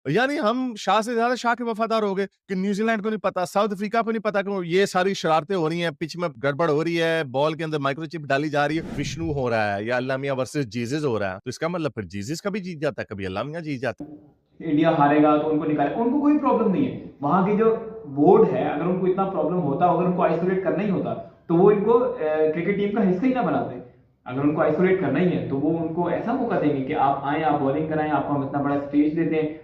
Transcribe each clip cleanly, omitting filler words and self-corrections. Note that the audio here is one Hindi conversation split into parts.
यानी हम शाह से ज़्यादा शाह के वफ़ादार हो गए कि न्यूज़ीलैंड को नहीं पता, साउथ अफ्रीका को नहीं पता कि ये सारी शरारतें हो रही हैं, पिच में गड़बड़ हो रही है, बॉल के अंदर माइक्रोचिप डाली जा रही है, विष्णु हो रहा है या अल्लाह मियाँ वर्सेस जीसस हो रहा है। तो इसका मतलब फिर जीसस कभी जीत जाता है, कभी अल्लाह मियाँ जीत जाता है। इंडिया हारेगा तो उनको निकाले, उनको कोई प्रॉब्लम नहीं है। वहां की जो बोर्ड है, अगर उनको इतना प्रॉब्लम होता, अगर उनको आइसोलेट करना ही होता, तो वो इनको क्रिकेट टीम का हिस्सा ही ना बनाते। अगर उनको आइसोलेट करना ही है तो वो उनको ऐसा मौका देंगे कि आप आए, आप बॉलिंग कराएं, आपको हम इतना बड़ा स्टेज देते हैं।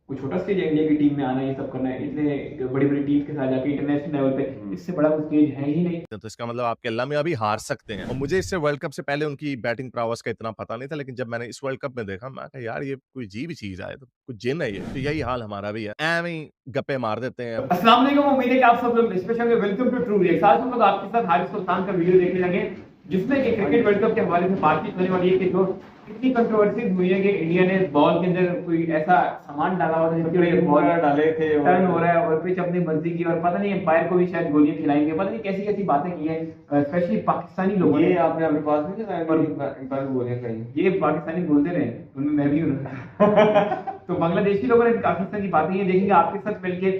कोई छोटा स्टेज है इंडिया की टीम में आना, ये सब करना है, इतने बड़ी बड़ी टीम के साथ जाके इंटरनेशनल लेवल पे, इससे बड़ा कोई स्टेज है ही नहीं। तो इसका मतलब आपके अल्लाह मियाँ भी हार सकते हैं और मुझे इससे वर्ल्ड कप से पहले उनकी बैटिंग prowess का इतना पता नहीं था, लेकिन जब मैंने इस वर्ल्ड कप में देखा, मैं कहा यार ये कोई अजीब ही चीज़ है, तो कुछ जिन है ये। तो यही हाल हमारा भी है, ऐवें ही गप्पे मार देते हैं। अस्सलाम वालेकुम, उम्मीद है कि आप सब लोग special welcome to True React. आज हम लोग आपके साथ हारिस सुल्तान का वीडियो देखने लगे, जिसमें कि क्रिकेट वर्ल्ड कप के हवाले से बातचीत होने वाली है कि जो इतनी कंट्रोवर्सीज हुई है कि इंडिया ने बॉल के अंदर कोई ऐसा सामान डाला हुआ था जिसकी बॉल डाले थे, टर्न हो रहा है और पिच अपनी मर्जी की, और पता नहीं एम्पायर को भी शायद गोलियां खिलाएंगे, पता नहीं कैसी कैसी बातें की है स्पेशली पाकिस्तानी लोगों ने। ये आपने अपने पास में क्या गोलियां कही? ये पाकिस्तानी बोलते रहे, उनमें मैं भी हूँ। तो बांग्लादेशी लोगों ने काफी सारी बातें ये देखेंगे आपके साथ मिलके।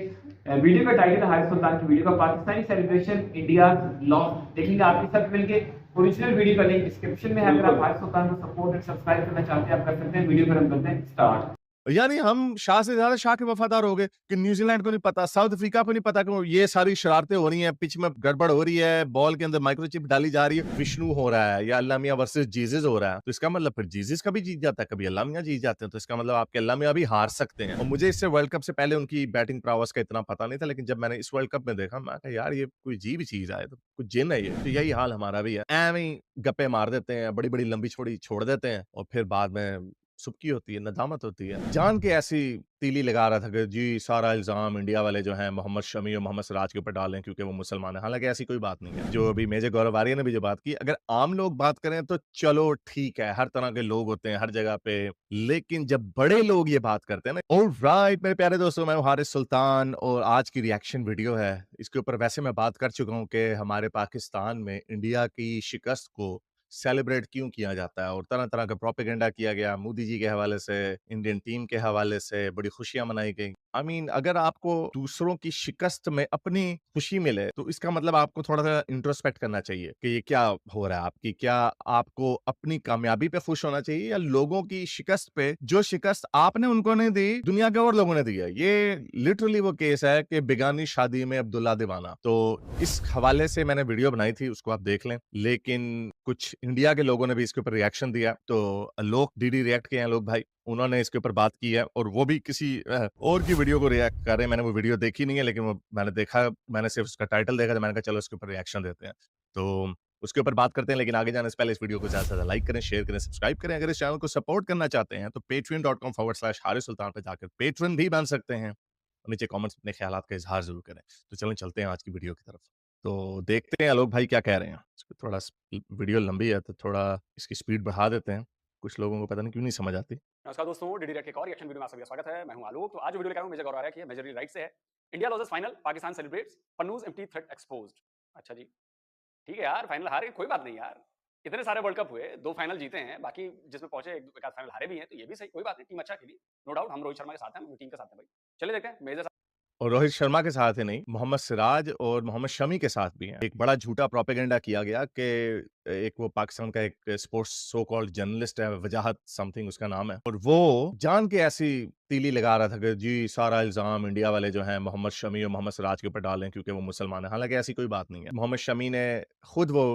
वीडियो का टाइटल है हारिस सुल्तान की वीडियो का, पाकिस्तानी सेलिब्रेशन इंडिया लॉस, देखेंगे आपके साथ मिलके। ओरिजिनल वीडियो का लिंक डिस्क्रिप्शन में है, अगर आप हारिस सुल्तान को सपोर्ट और सब्सक्राइब करना चाहते हैं आप कर सकते हैं। वीडियो पर हम करते हैं स्टार्ट। यानी हम शाह से ज़्यादा शाह के वफ़ादार हो गए कि न्यूज़ीलैंड को नहीं पता, साउथ अफ्रीका को नहीं पता कि ये सारी शरारतें हो रही हैं, पिच में गड़बड़ हो रही है, बॉल के अंदर माइक्रोचिप डाली जा रही है, विष्णु हो रहा है या अल्लाह मियाँ वर्सेस जीसस हो रहा है। तो इसका मतलब फिर जीसस कभी जीत जाता है, कभी अल्लाह मियाँ जीत जाते हैं। तो इसका मतलब आपके अल्लाह मियाँ भी हार सकते हैं और मुझे इससे वर्ल्ड कप से पहले उनकी बैटिंग prowess का इतना पता नहीं था, लेकिन जब मैंने इस वर्ल्ड कप में देखा, मैं कहा यार ये कोई अजीब ही चीज़ है, तो कुछ जिन है ये। तो यही हाल हमारा भी है, ऐवें ही गप्पे मार देते हैं, बड़ी-बड़ी लंबी छौड़ी छोड़ देते हैं और फिर बाद में सुबकी होती है, नदामत होती है। जान के ऐसी तीली लगा रहा था कि जी सारा इल्ज़ाम इंडिया वाले जो हैं मोहम्मद शमी और मोहम्मद सिराज के ऊपर डाल रहे हैं क्योंकि वो मुसलमान हैं। हालाँकि ऐसी कोई बात नहीं है। जो अभी मेजर गौरव आर्य ने भी जो बात की, अगर आम लोग बात करें तो चलो ठीक है, हर तरह के लोग होते हैं हर जगह पे। लेकिन जब बड़े लोग ये बात करते हैं ना, ऑलराइट मेरे प्यारे दोस्तों, मैं हूँ हारिस सुल्तान और आज की रिएक्शन वीडियो है। इसके ऊपर वैसे मैं बात कर चुका हूँ कि हमारे पाकिस्तान में इंडिया की शिकस्त को सेलिब्रेट क्यों किया जाता है और तरह-तरह का प्रोपेगेंडा किया गया, मोदी जी के हवाले से, इंडियन टीम के हवाले से बड़ी खुशियाँ मनाई गई। आई मीन अगर आपको दूसरों की शिकस्त में अपनी खुशी मिले, तो इसका मतलब आपको थोड़ा-सा इंट्रोस्पेक्ट करना चाहिए कि ये क्या हो रहा है आपकी? क्या आपको अपनी कामयाबी पे खुश होना चाहिए या लोगों की शिकस्त पे, जो शिकस्त आपने उनको नहीं दी, दुनिया के और लोगों ने दी है? ये लिटरली वो केस है कि बेगानी शादी में अब्दुल्ला दीवाना। तो इस हवाले से मैंने वीडियो बनाई थी, उसको आप देख लें। लेकिन कुछ इंडिया के लोगों ने भी इसके ऊपर रिएक्शन दिया, तो लोग डीडी रिएक्ट के हैं लोग भाई, उन्होंने इसके ऊपर बात की है और वो भी किसी और की वीडियो को रिएक्ट कर रहे हैं। मैंने वो वीडियो देखी नहीं है, लेकिन वो मैंने देखा, मैंने सिर्फ उसका टाइटल देखा, तो मैंने कहा चलो इसके ऊपर रिएक्शन देते हैं। तो उसके ऊपर बात करते हैं, लेकिन आगे जाने से पहले इस वीडियो को ज़्यादा से ज़्यादा लाइक करें, शेयर करें, सब्सक्राइब करें। अगर इस चैनल को सपोर्ट करना चाहते हैं, तो patreon.com/हारिस सुल्तान पे जाकर पेट्रन भी बन सकते हैं। और नीचे कमेंट्स में अपने ख्यालात का इज़हार ज़रूर करें। तो चलें चलते हैं आज की वीडियो की तरफ। तो देखते हैं आलोक भाई क्या कह रहे हैं। इसको थोड़ा वीडियो लंबी है तो थोड़ा इसकी स्पीड बढ़ा देते हैं। कुछ लोगों को पता नहीं क्यों नहीं समझ आती। नमस्कार दोस्तों, डीडी रेड के एक और रिएक्शन वीडियो में आप सभी का स्वागत है। मैं हूं आलोक। तो आज जो वीडियो लेकर आया हूं मेजर गौरव आ रहा है कि मेजरली राइट से है। India loses final, Pakistan celebrates, Pannun's empty threat exposed. अच्छा जी, ठीक है यार, फाइनल हारे कोई बात नहीं यार। इतने सारे वर्ल्ड कप हुए, 2 फाइनल जीते हैं, बाकी जिसमें पहुंचे एक आध फाइनल हारे भी हैं, तो ये भी सही, कोई बात नहीं, टीम अच्छा खेली। नो डाउट हम रोहित शर्मा के साथ हैं, हम टीम के साथ हैं भाई। चलिए देखते हैं मेजर और रोहित शर्मा के साथ ही नहीं, मोहम्मद सिराज और मोहम्मद शमी के साथ भी हैं। एक बड़ा झूठा प्रोपेगेंडा किया गया कि एक वो पाकिस्तान का एक स्पोर्ट्स सो कॉल्ड जर्नलिस्ट है, वजाहत समथिंग उसका नाम है, और वो जान के ऐसी तीली लगा रहा था कि जी सारा इल्ज़ाम इंडिया वाले जो हैं मोहम्मद शमी और मोहम्मद सिराज के ऊपर डाल रहे हैं क्योंकि वो मुसलमान हैं। हालाँकि ऐसी कोई बात नहीं है। मोहम्मद शमी ने खुद वो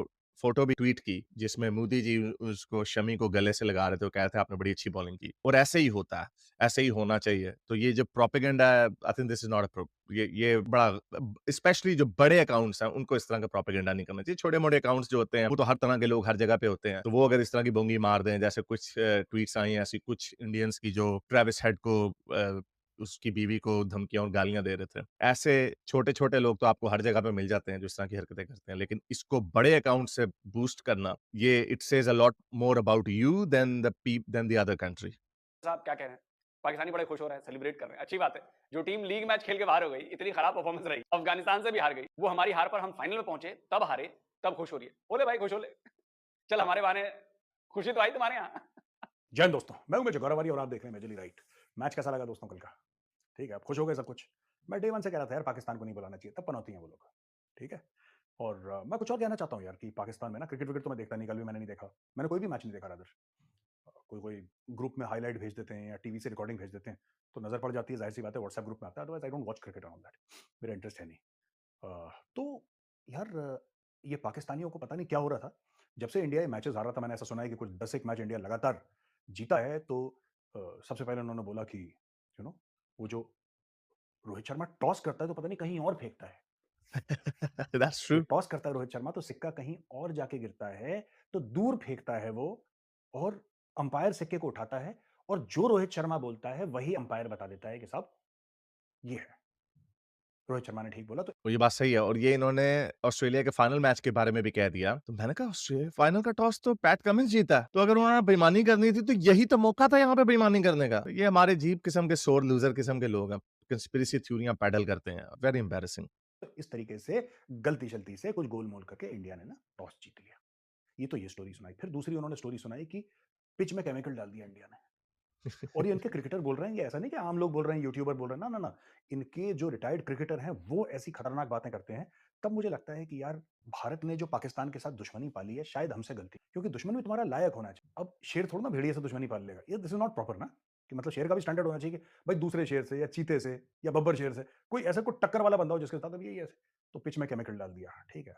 फ़ोटो भी ट्वीट की, जिसमें मोदी जी उसको शमी को गले से लगा रहे थे, वो कह रहे थे आपने बड़ी अच्छी बॉलिंग की और ऐसे ही होता है, ऐसे ही होना चाहिए। तो ये जो प्रोपेगेंडा है, I think this is not a pro ये बड़ा स्पेशली जो बड़े अकाउंट्स हैं, उनको इस तरह का प्रोपेगेंडा नहीं करना चाहिए। छोटे-मोटे अकाउंट्स जो होते हैं, वो तो हर तरह के लोग हर जगह पे होते हैं। तो वो अगर इस तरह की बोंगी मार दें, जैसे कुछ ट्वीट्स आई हैं ऐसी कुछ इंडियंस की जो ट्रेविस हेड को उसकी बीवी को धमकियाँ और गालियाँ दे रहे थे। ऐसे छोटे-छोटे लोग तो आपको हर जगह पे मिल जाते हैं जो इस तरह की हरकतें करते हैं। लेकिन इसको बड़े अकाउंट से बूस्ट करना, ये it says a lot more about you than the other country. साहब क्या कह रहे हैं? पाकिस्तानी बड़े खुश हो रहे हैं, सेलिब्रेट कर रहे हैं, अच्छी बात है। जो टीम लीग मैच खेल के बाहर हो गई, इतनी खराब परफॉर्मेंस रही, अफगानिस्तान से भी हार गई, वो हमारी हार पर हम फाइनल में पहुंचे, तब हारे, तब खुश हो रही है। बोले भाई खुश हो ले। चल हमारे बहाने खुशी तो आई तुम्हारे यहाँ। जय हिंद दोस्तों, मैं हूं मेजर गौरव और आप देख रहे हैं मेजरली राइट। मैच कैसा लगा दोस्तों कल का? ठीक है, आप खुश हो गए सब कुछ। मैं डे 1 से कह रहा था यार पाकिस्तान को नहीं बुलाना चाहिए, तब पनौती हैं वो लोग, ठीक है? और मैं कुछ और कहना चाहता हूँ यार कि पाकिस्तान में ना क्रिकेट-विकेट तो मैं देखता नहीं, कल भी मैंने नहीं देखा। मैंने कोई भी मैच नहीं देखा रादर। कोई ग्रुप में हाइलाइट भेज देते हैं या टीवी से रिकॉर्डिंग भेज देते हैं, तो नज़र पड़ जाती है, ज़ाहिर-सी बात है व्हाट्सएप ग्रुप में आता है, otherwise I don't watch cricket and all that. मेरा इंटरेस्ट है नहीं। तो यार ये पाकिस्तानियों को पता नहीं क्या हो रहा था, जब से इंडिया ये मैचेज़ हार रहा था, मैंने ऐसा सुना है कि कुछ 10 एक मैच इंडिया लगातार जीता है, तो सबसे पहले उन्होंने बोला कि वो जो रोहित शर्मा टॉस करता है तो पता नहीं कहीं और फेंकता है। दैट्स जो ट्रू। टॉस करता है रोहित शर्मा तो सिक्का कहीं और जाके गिरता है, तो दूर फेंकता है वो और अंपायर सिक्के को उठाता है और जो रोहित शर्मा बोलता है वही अंपायर बता देता है कि साहब ये है। रोहित शर्मा ने ठीक बोला तो तो ये बात सही है और ये इन्होंने ऑस्ट्रेलिया के फाइनल मैच के बारे में भी कह दिया। तो मैंने कहा ऑस्ट्रेलिया फाइनल का टॉस तो पैट कमिंस जीता है। तो अगर उन्होंने बेईमानी करनी थी तो यही तो मौका था यहाँ पे बेईमानी करने का। तो ये हमारे अजीब किस्म के सोर लूजर किस्म के लोग हैं। कंस्पिरेसी थ्योरियां पैडल करते हैं। Very embarrassing. इस तरीके से गलती-शलती से कुछ गोल-मोल करके इंडिया ने ना टॉस जीत लिया। ये तो ये स्टोरी सुनाई। फिर दूसरी उन्होंने स्टोरी सुनाई कि पिच में केमिकल डाल दिया इंडिया ने। और ये इनके क्रिकेटर बोल रहे हैं, ये ऐसा नहीं कि आम लोग बोल रहे हैं, यूट्यूबर बोल रहे हैं, ना, ना, ना। इनके जो रिटायर्ड क्रिकेटर हैं, वो ऐसी खतरनाक बातें करते हैं, तब मुझे लगता है कि यार भारत ने जो पाकिस्तान के साथ दुश्मनी पाली है, शायद हमसे गलती क्योंकि दुश्मन भी तुम्हारा लायक होना चाहिए। अब शेर थोड़ा ना भेड़िए से दुश्मनी पाल लेगा, ये दिस इज़ नॉट प्रॉपर ना, कि मतलब शेर का भी स्टैंडर्ड होना चाहिए कि भाई दूसरे शेर से या चीते से या बब्बर शेर से, कोई ऐसा कोई टक्कर वाला बंदा हो जिसके साथ अब यही ऐसे, तो पिच में केमिकल डाल दिया, ठीक है।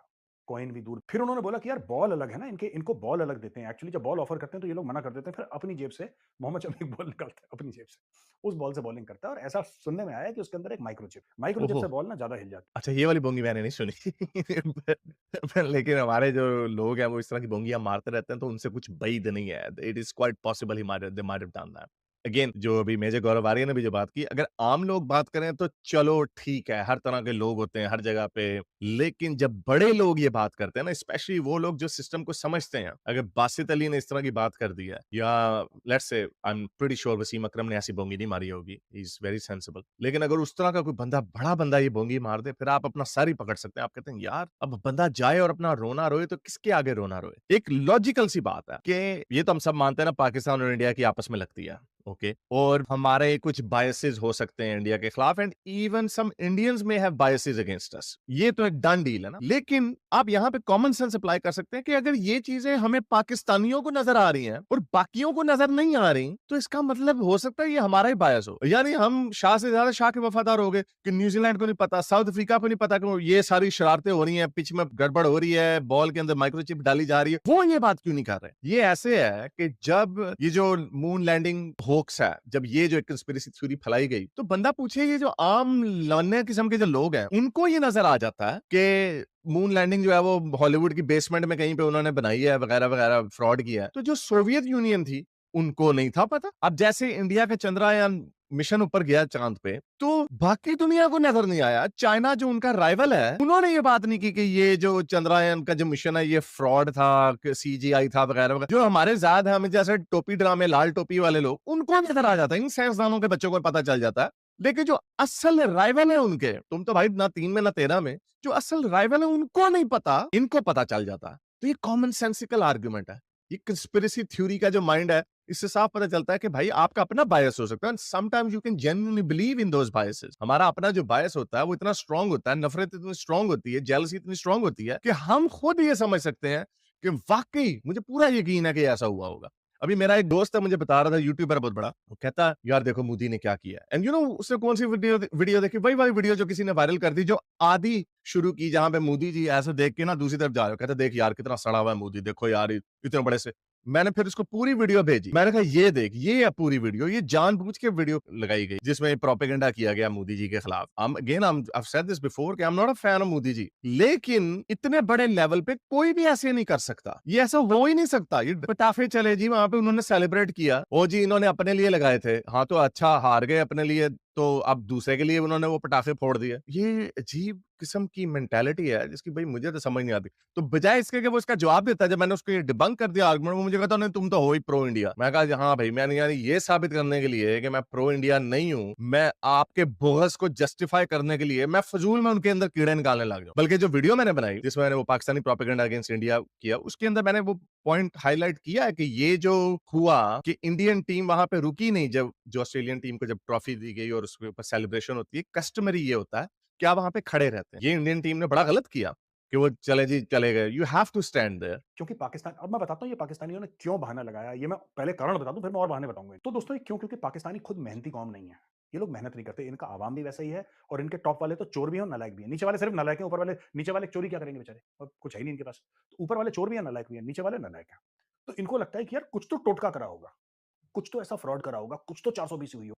कॉइन भी दूर। फिर उन्होंने बोला कि यार बॉल अलग है ना इनके, इनको बॉल अलग देते हैं। एक्चुअली जब बॉल ऑफर करते हैं तो ये लोग मना कर देते हैं, फिर अपनी जेब से मोहम्मद शमी एक बॉल निकालता है अपनी जेब से, उस बॉल से बॉलिंग करता है और ऐसा सुनने में आया कि उसके अंदर एक माइक्रोचिप ओहो! से बॉल ना ज़्यादा हिल जाती अच्छा ये वाली बोंगी मैंने नहीं सुनी। लेकिन हमारे जो लोग हैं वो इस तरह की बोंगियाँ मारते रहते हैं तो उनसे कुछ बैद नहीं है। It is quite possible he might they might have done that. Again जो अभी मेजर गौरव आर्य ने भी जो बात की, अगर आम लोग बात करें तो चलो ठीक है, हर तरह के लोग होते हैं हर जगह पे। लेकिन जब बड़े लोग ये बात करते हैं ना, स्पेशली वो लोग जो सिस्टम को समझते हैं, अगर बासित अली ने इस तरह की बात कर दी है या let's say I am pretty sure Wasim Akram ने ऐसी बोंगी नहीं मारी होगी, ही इज़ वेरी सेंसिबल। लेकिन अगर उस तरह का कोई बंदा, बड़ा बंदा ये बोंगी मार दे, फिर आप अपना सर ही पकड़ सकते हैं। आप कहते हैं यार अब बंदा जाए और अपना रोना रोए तो किसके आगे रोना रोए? एक लॉजिकल सी बात है कि ये तो हम सब मानते हैं ना पाकिस्तान और इंडिया की आपस में लगती है। ओके और हमारे कुछ बायसेस हो सकते हैं इंडिया के खिलाफ एंड इवन सम इंडियंस में हैव बायसेस अगेंस्ट अस। ये तो एक डन डील है ना। लेकिन आप यहाँ पे कॉमन सेंस अप्लाई कर सकते हैं कि अगर ये चीजें हमें पाकिस्तानियों को नजर आ रही हैं और बाकियों को नजर नहीं आ रही, तो इसका मतलब हो सकता है ये हमारा ही बायस हो। यानी हम शाह से ज्यादा शाह के वफादार हो गए कि न्यूजीलैंड को नहीं पता, साउथ अफ्रीका को नहीं पता कि ये सारी शरारतें हो रही हैं, पिच में गड़बड़ हो रही है, बॉल के अंदर माइक्रोचिप डाली जा रही है, वो ये बात क्यों नहीं कर रहे? ये ऐसे है कि जब ये जो मून लैंडिंग होक्स है, जब ये जो एक कंस्पिरेसी थ्योरी फैलाई गई, तो बंदा पूछे ये जो आम लौने किस्म के जो लोग हैं, उनको ये नजर आ जाता है कि मून लैंडिंग जो है वो हॉलीवुड की बेसमेंट में कहीं पे उन्होंने बनाई है वगैरह वगैरह, फ्रॉड किया है। तो जो सोवियत यूनियन थी उनको नहीं था पता। अब जैसे इंडिया का चंद्रयान मिशन ऊपर गया चांद पे, तो बाकी दुनिया को नजर नहीं आया। चाइना जो उनका राइवल है, उन्होंने ये बात नहीं की कि ये जो चंद्रयान का जो मिशन है ये फ्रॉड था, सीजीआई था वगैरह वगैरह। जो हमारे जाद है, हमें जैसे टोपी ड्रामे लाल टोपी वाले लोग, उनको नजर आ जाता है, इन साइंसदानों के बच्चों को पता चल जाता है। लेकिन जो असल राइवल है उनके, तुम तो भाई ना 3 में ना 13 में, जो असल राइवल है उनको नहीं पता, इनको पता चल जाता है। तो ये कॉमन सेंसिकल आर्गुमेंट है। ये कंस्पिरेसी थ्योरी का जो माइंड है, इससे साफ पता चलता है कि भाई आपका अपना बायस हो सकता है। Sometimes you can genuinely believe in those biases. हमारा अपना जो बायस होता है वो इतना स्ट्रांग होता है, नफरत इतनी स्ट्रांग होती है, जेलसी इतनी स्ट्रांग होती है कि हम खुद ये समझ सकते हैं कि वाकई मुझे पूरा यकीन है कि ऐसा हुआ होगा। अभी मेरा एक दोस्त है, मुझे बता रहा था, यूट्यूबर बहुत बड़ा, वो कहता है यार देखो मोदी ने क्या किया। एंड उसने कौन सी वीडियो देखी, वही वाली वीडियो जो किसी ने वायरल कर दी, जो आधी शुरू की, जहां पे मोदी जी ऐसे देख के ना दूसरी तरफ जा रहे हो, कहता देख यार कितना सड़ा हुआ है मोदी, देखो यार इतने बड़े से। मैंने फिर उसको पूरी वीडियो भेजी, मैंने कहा ये देख, ये है पूरी वीडियो, ये जानबूझ के वीडियो लगाई गई जिसमें प्रोपेगेंडा किया गया मोदी जी के खिलाफ। I've said this before कि I'm not a fan of Modi ji, लेकिन इतने बड़े लेवल पे कोई भी ऐसे नहीं कर सकता, ये ऐसा हो ही नहीं सकता। ये पटाखे चले जी, वहां पे उन्होंने सेलिब्रेट किया, ओ जी इन्होंने अपने लिए लगाए थे, हाँ तो अच्छा हार गए अपने लिए, तो अब दूसरे के लिए उन्होंने वो पटाखे फोड़ दिए। ये अजीब किस्म की मेंटालिटी है जिसकी भाई मुझे तो समझ नहीं आती। तो बजाय इसके कि वो इसका जवाब देता है, जब मैंने उसको ये डिबंक कर दिया आर्गुमेंट, वो मुझे कहता नहीं तुम तो हो ही प्रो इंडिया। मैं कहा हाँ भाई, मैंने यानी ये साबित करने के लिए कि मैं प्रो इंडिया नहीं हूं, मैं आपके बोगस को जस्टिफाई करने के लिए मैं फजूल में उनके अंदर कीड़े निकालने लग जाऊं। बल्कि जो वीडियो मैंने बनाई जिसमें मैंने वो पाकिस्तानी प्रोपेगेंडा अगेंस्ट इंडिया किया, उसके अंदर मैंने वो पॉइंट हाईलाइट किया है कि ये जो हुआ कि इंडियन टीम वहां पे रुकी नहीं, जब जो ऑस्ट्रेलियन टीम को जब ट्रॉफी दी गई और और उसके ऊपर सेलिब्रेशन होती है, कस्टमरी ये होता है कि आप वहाँ पे खड़े रहते हैं। ये इंडियन टीम ने बड़ा गलत किया कि वो चले जी चले गए। You have to stand there. क्योंकि पाकिस्तान, अब मैं बताता हूँ ये पाकिस्तानियों ने क्यों बहाना लगाया, ये मैं पहले कारण बता दूं फिर मैं और बहाने बताऊंगा। तो दोस्तों ये क्यों, क्योंकि पाकिस्तानी खुद मेहनती कौम नहीं है, ये लोग मेहनत नहीं करते, इनका आवाम भी वैसा ही है और इनके टॉप वाले तो चोर भी हैं और नालायक भी हैं। नीचे वाले सिर्फ नालायक हैं, ऊपर वाले, नीचे वाले चोरी क्या करेंगे बेचारे, अब कुछ है ही नहीं इनके पास। तो ऊपर वाले चोर भी हैं, नालायक भी हैं, नीचे वाले नालायक हैं। तो इनको लगता है कि यार कुछ तो टोटका करा होगा, कुछ तो ऐसा फ्रॉड करा होगा, कुछ तो 420 हुई हो।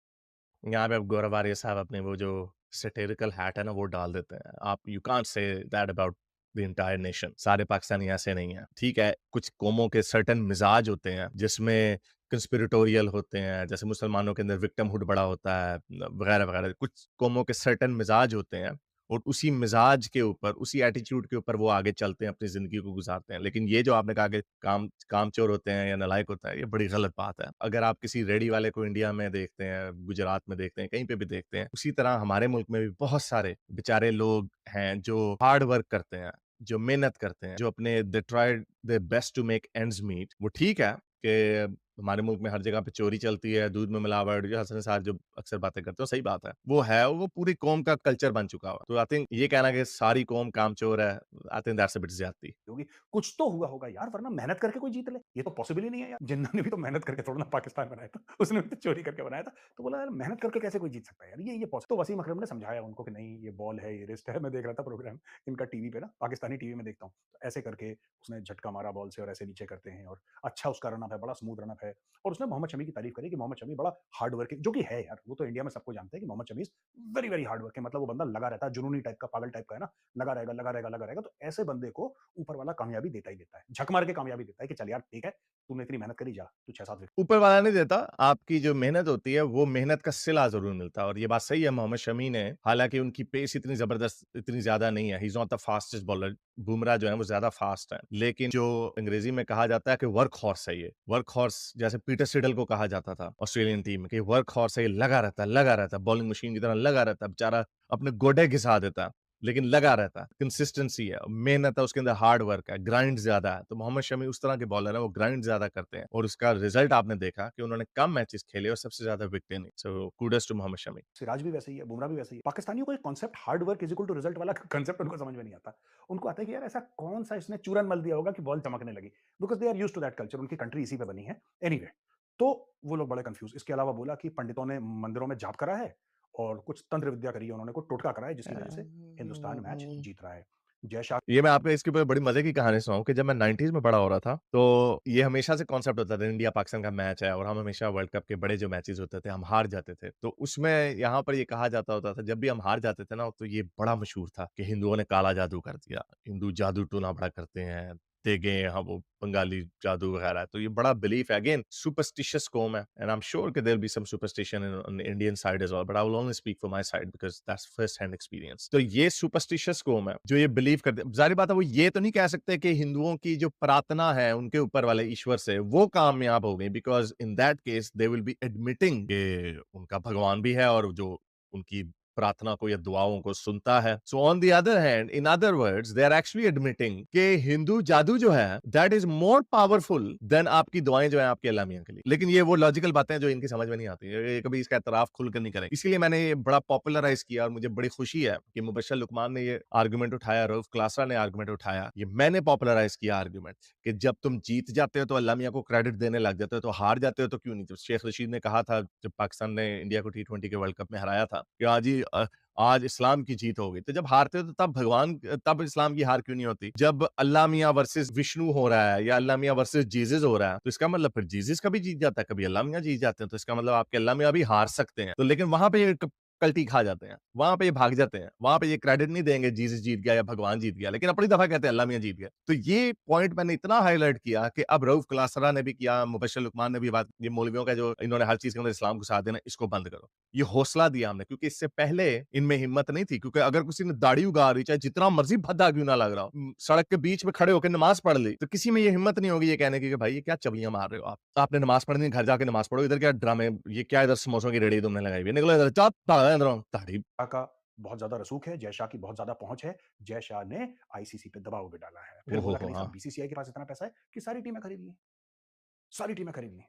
यहाँ पे अब गौरव आर्य साहब अपने वो जो सैटिरिकल हैट है ना वो डाल देते हैं। आप you can't say that about the entire nation. सारे पाकिस्तानी ऐसे नहीं हैं। ठीक है, कुछ कौमों के सर्टेन मिजाज होते हैं जिसमें कंस्पिरेटोरियल होते हैं, जैसे मुसलमानों के अंदर विक्टिमहुड बड़ा होता है, वगैरह वगैरह। कुछ कौमों के सर्टेन मिजाज होते हैं और उसी मिजाज के ऊपर, उसी एटीट्यूड के ऊपर वो आगे चलते हैं, अपनी जिंदगी को गुजारते हैं। लेकिन ये जो आपने कहा कि कामचोर होते हैं या नालायक होता है, ये बड़ी गलत बात है। अगर आप किसी रेडी वाले को इंडिया में देखते हैं, गुजरात में देखते हैं, कहीं पे भी देखते हैं, उसी तरह हमारे मुल्क में भी बहुत सारे बेचारे लोग हैं जो हार्ड वर्क करते हैं, जो मेहनत करते हैं, जो अपने they try their best to make ends meet. वो ठीक है कि हमारे मुल्क में हर जगह पे चोरी चलती है, दूध में मिलावट, जो हसन साहब जो अक्सर बातें करते हो, सही बात है। वो है, वो पूरी कौम का कल्चर बन चुका हुआ। तो आई थिंक ये कहना कि सारी कौम कामचोर है, I think that's a bit ज़्यादती। होगी, कुछ तो हुआ होगा यार, वरना मेहनत करके कोई जीत ले, ये तो पॉसिबल ही नहीं है यार। जिन्ना ने भी तो मेहनत करके थोड़ा ना पाकिस्तान बनाया था, उसने भी तो चोरी करके बनाया था। तो बोला यार मेहनत करके कैसे कोई जीत सकता है यार, ये तो वसीम अकरम ने समझाया उनको कि नहीं ये बॉल है, ये रिस्ट है। मैं देख रहा था प्रोग्राम इनका टीवी पे ना, पाकिस्तानी टीवी में देखता हूँ, तो ऐसे करके उसने झटका मारा बॉल से और ऐसे नीचे करते हैं और अच्छा उसका रनअप है, बड़ा स्मूथ रनअप है। और उसने मोहम्मद शमी की तारीफ करी कि मोहम्मद शमी बड़ा हार्ड वर्किंग, जो कि है यार, वो तो इंडिया में सबको जानते हैं कि Mohammad Shami is very very hard working. मतलब वो बंदा लगा रहता है, जुनूनी टाइप का, पागल टाइप का है ना, लगा रहेगा लगा रहेगा लगा रहेगा। तो ऐसे बंदे को ऊपर वाला कामयाबी देता ही देता है, झक मार के कामयाबी देता है कि चल यार ठीक है, तूने इतनी मेहनत करी, जा तू 6-7 विकेट। ऊपर वाला नहीं देता, आपकी जो मेहनत होती है, वो मेहनत का सिला ज़रूर मिलता है और ये बात सही है मोहम्मद शमी ने, हालाँकि उनकी पेस इतनी ज़बरदस्त, इतनी ज़्यादा नहीं है, he is not the fastest bowler, Bumrah जो है वो ज़्यादा फास्ट है, लेकिन जो अंग्रेज़ी में कहा जाता है कि वर्क हॉर्स है ये, वर्क हॉर्स जैसे पीटर सिडल को कहा जाता था ऑस्ट्रेलियन टीम में कि वर्क हॉर्स है, ये लगा रहता है, बॉलिंग मशीन की तरह लगा रहता है, बेचारा अपने गोडे घिसा देता है। लेकिन लगा रहता है, कंसिस्टेंसी है, मेहनत है, उसके अंदर हार्ड वर्क है, ग्राइंड ज़्यादा है। तो मोहम्मद शमी उस तरह के बॉलर हैं, वो ग्राइंड ज़्यादा करते हैं और उसका रिजल्ट आपने देखा कि उन्होंने कम मैचेस खेले और सबसे ज़्यादा विकेटें ली। सो कुडोस टू मोहम्मद शमी। सिराज भी वैसे ही है, बुमराह भी वैसे ही है। पाकिस्तानियों को एक concept hard work is equal to result वाला कॉन्सेप्ट उनको समझ में नहीं आता। उनको आता है कि यार ऐसा कौन सा इसने चूरन मल दिया होगा कि बॉल चमकने लगी, because they are used to that culture, उनकी कंट्री इसी पे बनी है। एनीवे, तो वो लोग बड़े कंफ्यूज। इसके अलावा बोला कि पंडितों ने मंदिरों में जाप करा है और कुछ तंत्र विद्या करी है उन्होंने, को टोटका करा है, जिसकी वजह से हिंदुस्तान मैच जीत रहा है। जय शाह ये मैं आपको इसके ऊपर बड़ी मज़े की कहानी सुनाऊँ कि जब मैं 90s में बड़ा हो रहा था, तो ये हमेशा से कॉन्सेप्ट होता था, इंडिया-पाकिस्तान का मैच है और हम हमेशा वर्ल्ड कप के बड़े जो मैचेज़ होते थे, हम हार जाते थे। तो उसमें यहाँ पर ये कहा जाता होता था, जब भी हम हार जाते थे ना, तो ये बड़ा मशहूर था कि हिंदुओं ने काला जादू कर दिया, हिंदू जादू टोना बड़ा करते हैं, तेगे हाँ, वो बंगाली जादू वगैरह है। तो ये बड़ा बिलीफ है, अगेन सुपरस्टिशियस कौम है एंड आई एम श्योर कि there will be some superstition in on the Indian side as well, but I will only speak for my side because that's first hand experience. तो ये सुपरस्टिशियस कौम है, जो ये बिलीव करते हैं। ज़ाहिर बात है वो ये तो नहीं कह सकते कि हिंदुओं की जो प्रार्थना है उनके ऊपर वाले ईश्वर से, वो कामयाब हो गई, because in that case they will be admitting कि उनका भगवान भी है और जो उनकी प्रार्थना को या दुआओं को सुनता है। So on the other hand, in other words, they are actually admitting कि हिंदू जादू जो है that is more powerful than आपकी दुआएं जो है आपके अल्लाह मियां के लिए। लेकिन ये वो लॉजिकल बातें हैं जो इनकी समझ में नहीं आती, ये कभी इसका एतराफ खुलकर नहीं करें। इसलिए मैंने ये बड़ा पॉपुलराइज किया और मुझे बड़ी खुशी है कि मुबश्शिर लुकमान ने ये आर्गुमेंट उठाया, रऊफ क्लासरा ने आर्गुमेंट उठाया, ये मैंने पॉपुलराइज किया आर्गुमेंट कि जब तुम जीत जाते हो तो अल्लाह मियां को क्रेडिट देने लग जाते हो, तो हार जाते हो तो क्यों नहीं। तो शेख रशीद ने कहा था जब पाकिस्तान ने इंडिया को T20 के वर्ल्ड कप में हराया था कि आज इस्लाम की जीत हो गई। तो जब हारते हो तो तब इस्लाम की हार क्यों नहीं होती? जब अल्लाह मियां वर्सेस विष्णु हो रहा है या अल्लाह मियां वर्सेस जीसस हो रहा है, तो इसका मतलब फिर जीसस कभी जीत जाता है, कभी अल्लाह मियां जीत जाते हैं। तो इसका मतलब आपके अल्लाह मियां भी हार सकते हैं। तो लेकिन वहां पे ये पलटी खा जाते हैं, वहां पे ये भाग जाते हैं, वहां पे ये क्रेडिट नहीं देंगे जीसस जीत गया या भगवान जीत गया, लेकिन अपनी दफा कहते हैं अल्लाह मियां जीत गया। तो ये पॉइंट मैंने इतना हाईलाइट किया कि अब रऊफ क्लासरा ने भी किया, मुबश्शिर लुकमान ने भी बात, ये मौलवियों का जो इन्होंने हर चीज के अंदर इस्लाम घुसा देना, इसको बंद करो। ये हौसला दिया हमने, क्योंकि इससे पहले इनमें हिम्मत नहीं थी। क्योंकि अगर किसी ने दाढ़ी उगा रही, चाहे जितना मर्जी भद्दा क्यों ना लग रहा हो, सड़क के बीच में खड़े होकर नमाज पढ़ ली, तो किसी में ये हिम्मत नहीं होगी ये कहने की कि भाई ये क्या चबलियां मार रहे हो आप, आपने नमाज पढ़नी, घर जाके नमाज पढ़ो, इधर क्या ड्रामे, ये क्या इधर समोसों की रेडी तुमने लगाई हुई है, निकलो इधर, दाढ़ी। का बहुत ज्यादा रसूख है, जय शाह की बहुत ज्यादा पहुंच है, जय शाह ने आईसीसी पे दबाव भी डाला है, फिर बोला कि नहीं हाँ। साहब बीसीसीआई के पास इतना पैसा है कि सारी टीमें खरीद ली, सारी टीमें खरीद ली,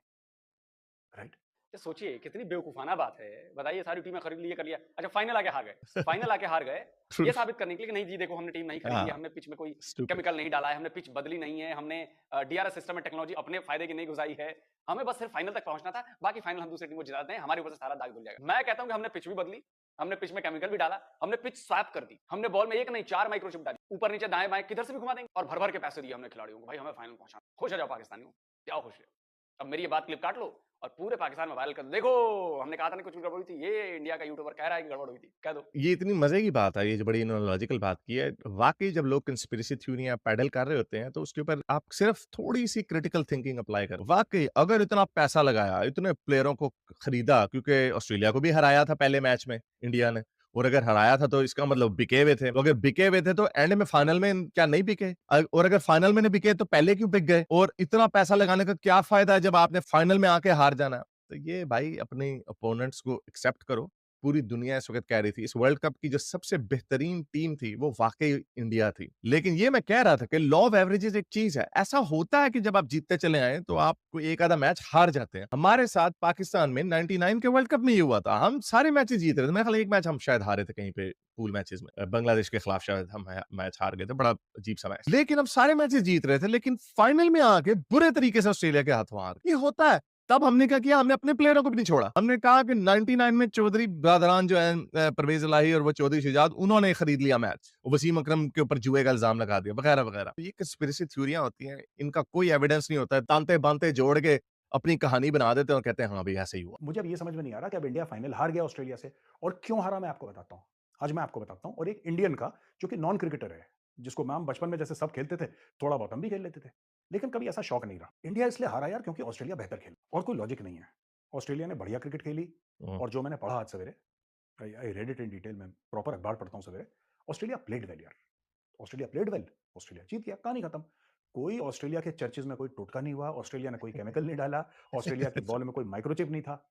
राइट। ये सोचिए कितनी बेवकूफाना बात है। बताइए सारी टीमें खरीद ली, ये कर लिया, अच्छा फाइनल आके हार गए। फाइनल आके हार गए ये साबित करने के लिए कि नहीं जी देखो हमने टीम नहीं खरीदी है, हाँ, हमने पिच में कोई stupid. केमिकल नहीं डाला है, हमने पिच बदली नहीं है, हमने डीआरएस सिस्टम में टेक्नोलॉजी अपने फायदे की नहीं घुसाई है, हमें बस सिर्फ फाइनल तक पहुंचना था, बाकी फाइनल हम दूसरी टीम को जिता दें, हमारे ऊपर से सारा दाग धुल जाएगा। मैं कहता हूं कि हमने पिच भी बदली, हमने पिच में केमिकल भी डाला, हमने पिच स्वैप कर दी, हमने बॉल में एक नहीं 4 माइक्रोचिप डाली, ऊपर नीचे दाएं बाएं किधर से भी घुमा देंगे, और भर भर के पैसे दिए हमने खिलाड़ियों को, भाई हमें फाइनल पहुंचाना। खुश हो जाओ पाकिस्तानियों, क्या खुश है। अब मेरी ये बात क्लिप काट लो और पूरे पाकिस्तान में वायरल कर दो, देखो हमने कहा था ना कुछ भी गड़बड़ हुई थी, ये इंडिया का यूट्यूबर कह रहा है कि गड़बड़ हुई थी, कह दो। ये इतनी मजे की बात है, ये जो बड़ी लॉजिकल बात की है। वाकई जब लोग कंस्पिरेसी थ्योरियां पैडल कर रहे होते हैं तो उसके ऊपर आप सिर्फ थोड़ी सी क्रिटिकल थिंकिंग अप्लाई करो। वाकई अगर इतना पैसा लगाया, इतने प्लेयरों को खरीदा, क्योंकि ऑस्ट्रेलिया को भी हराया था पहले मैच में इंडिया ने, और अगर हराया था तो इसका मतलब बिके हुए थे, तो अगर बिके हुए थे तो एंड में फाइनल में क्या नहीं बिके, और अगर फाइनल में नहीं बिके तो पहले क्यों बिक गए, और इतना पैसा लगाने का क्या फायदा है जब आपने फाइनल में आके हार जाना। तो ये भाई अपने अपोनेंट्स को एक्सेप्ट करो। पूरी दुनिया इस वक्त कह रही थी इस वर्ल्ड कप की जो सबसे बेहतरीन टीम थी वो वाकई इंडिया थी। लेकिन ये मैं कह रहा था कि लॉ ऑफ एवरेजेस एक चीज है, ऐसा होता है कि जब आप जीतते चले आए तो आप कोई एक आधा मैच हार जाते हैं। हमारे साथ पाकिस्तान में 99 के वर्ल्ड कप में ये हुआ था, हम सारे मैचेस जीत रहे थे। मेरे ख्याल एक मैच हम शायद हारे थे कहीं पे पूल मैचेस में, बांग्लादेश के खिलाफ शायद हम मैच हार गए थे, बड़ा अजीब सा मैच। लेकिन हम सारे मैचेस जीत रहे थे, लेकिन फाइनल में आके बुरे तरीके से ऑस्ट्रेलिया के हाथों हार गए। ये होता है। तब हमने क्या किया, हमने अपने प्लेयरों को भी नहीं छोड़ा। हमने कहा कि 99 में चौधरी ब्रादरान जो है परवेज इलाही और वो चौधरी शुजात, उन्होंने खरीद लिया मैच, वसीम अकरम के ऊपर जुए का इल्जाम लगा दिया वगैरह वगैरह। तो ये कंस्पिरेसी थ्योरियां होती हैं, इनका कोई एविडेंस नहीं होता है, तांते बांते जोड़ के अपनी कहानी बना देते हैं और कहते हैं हाँ भाई ऐसे ही हुआ। मुझे अब ये समझ में नहीं आ रहा कि अब इंडिया फाइनल हार गया ऑस्ट्रेलिया से, और क्यों हारा मैं आपको बताता हूं। आज मैं आपको बताता हूं, और एक इंडियन का जो कि नॉन क्रिकेटर है, जिसको मैं हम बचपन में जैसे सब खेलते थे, थोड़ा बहुत हम भी खेल लेते थे, लेकिन कभी ऐसा शौक नहीं रहा। इंडिया इसलिए हारा यार क्योंकि ऑस्ट्रेलिया बेहतर खेला, और कोई लॉजिक नहीं है। ऑस्ट्रेलिया ने बढ़िया क्रिकेट खेली, हम्म। और जो मैंने पढ़ा आज सवेरे, I read it in detail, मैं प्रॉपर अखबार पढ़ता हूं सवेरे, ऑस्ट्रेलिया प्लेड वेल यार, ऑस्ट्रेलिया प्लेड वेल, ऑस्ट्रेलिया जीत गया, कहानी खत्म। कोई ऑस्ट्रेलिया के चर्चेज में कोई टोटका नहीं हुआ, ऑस्ट्रेलिया ने कोई केमिकल नहीं डाला, ऑस्ट्रेलिया की बॉल में कोई माइक्रोचिप नहीं था।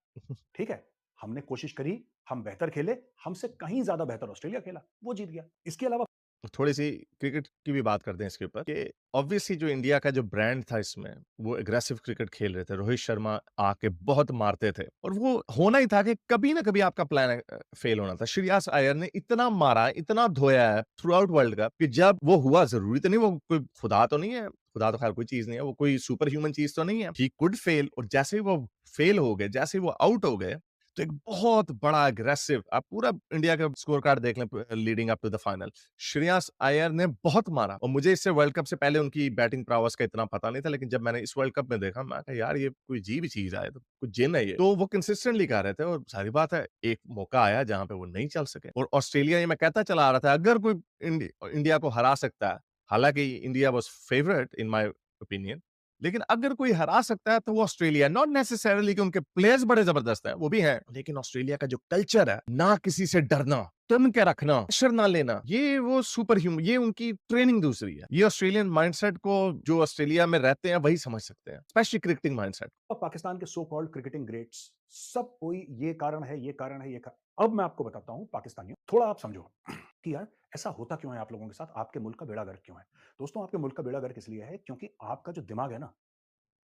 ठीक है, हमने कोशिश करी, हम बेहतर खेले, हमसे कहीं ज्यादा बेहतर ऑस्ट्रेलिया खेला, वो जीत गया। इसके अलावा थोड़ी सी क्रिकेट की भी बात करते हैं इसके ऊपर कि ऑब्वियसली जो इंडिया का जो ब्रांड था इसमें, वो एग्रेसिव क्रिकेट खेल रहे थे। रोहित शर्मा आके बहुत मारते थे, और वो होना ही था कि कभी ना कभी आपका प्लान फेल होना था। श्रेयस अय्यर ने इतना मारा, इतना धोया है थ्रू आउट वर्ल्ड कप कि जब वो हुआ, जरूरी तो नहीं वो कोई खुदा तो नहीं है, खुदा तो खैर कोई चीज नहीं है, वो कोई सुपर ह्यूमन चीज तो नहीं है, ही कुड फेल। और जैसे ही वो फेल हो गए, जैसे ही वो आउट हो गए, तो एक बहुत बड़ा एग्रेसिव, आप पूरा इंडिया का स्कोर कार्ड देख लें leading up to the final, Shreyas Iyer ने बहुत मारा। और मुझे इससे वर्ल्ड कप से पहले उनकी बैटिंग प्रॉवर्स का इतना पता नहीं था, लेकिन जब मैंने इस वर्ल्ड कप में देखा, मैं कहा यार ये कोई अजीब ही चीज है, तो कुछ जिन है ये। तो वो कंसिस्टेंटली कर रहे थे, और सारी बात है एक मौका आया जहां पे वो नहीं चल सके। और ऑस्ट्रेलिया, ये मैं कहता चला आ रहा था, अगर कोई इंडिया को हरा सकता है, हालांकि India was favourite in my opinion, लेकिन अगर कोई हरा सकता है तो वो ऑस्ट्रेलिया। नॉट नेसेसरीली कि उनके प्लेयर्स बड़े जबरदस्त हैं, वो भी हैं, लेकिन ऑस्ट्रेलिया का जो कल्चर है, ना किसी से डरना, तुम के रखना, प्रेशर ना लेना, ये वो सुपर ह्यूमन, ये उनकी ट्रेनिंग दूसरी है। ये ऑस्ट्रेलियन माइंडसेट को जो ऑस्ट्रेलिया में रहते हैं वही समझ सकते हैं, स्पेशली क्रिकेटिंग माइंडसेट। पाकिस्तान के सो कॉल्ड क्रिकेटिंग ग्रेट्स, सब कोई ये कारण है, ये कारण है, ये कारण। अब मैं आपको बताता हूं पाकिस्तानियों, थोड़ा आप समझो कि यार ऐसा होता क्यों है आप लोगों के साथ, आपके मुल्क का बेड़ा गर्क क्यों है। दोस्तों, आपके मुल्क का बेड़ा गर्क इसलिए है क्योंकि आपका जो दिमाग है ना,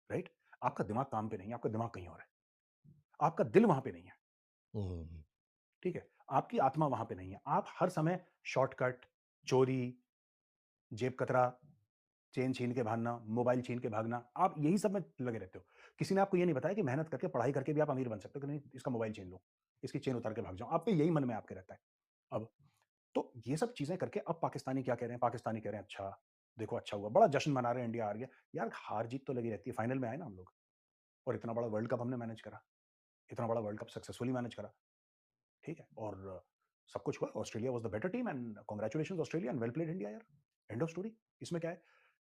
राइट, आपका दिमाग काम पे नहीं है, आपका दिमाग कहीं और है, आपका दिल वहां पे नहीं है। हम्म। ठीक है, आपकी आत्मा वहां पे नहीं है। आप हर समय शॉर्टकट, चोरी, जेब कतरा, चेन छीन के भागना, मोबाइल छीन के भागना, आप यही सब में लगे रहते हो। किसी ने आपको ये नहीं बताया कि मेहनत करके, पढ़ाई करके भी आप अमीर बन सकते हो, कि नहीं इसका मोबाइल छीन लो, इसकी चेन उतार के भाग जाओ, आपके यही मन में आपके रहता है। अब तो ये सब चीजें करके अब पाकिस्तानी क्या कह रहे हैं, पाकिस्तानी कह रहे हैं अच्छा देखो अच्छा हुआ, बड़ा जश्न मना रहे हैं, इंडिया हार गया। यार हार जीत तो लगी रहती है, फाइनल में आए ना हम लोग, और इतना बड़ा वर्ल्ड कप हमने मैनेज करा, इतना बड़ा वर्ल्ड कप सक्सेसफुली मैनेज करा। ठीक है, और सब कुछ हुआ, Australia was the better team, and congratulations Australia, and well played India यार, एंड ऑफ स्टोरी। इसमें क्या है।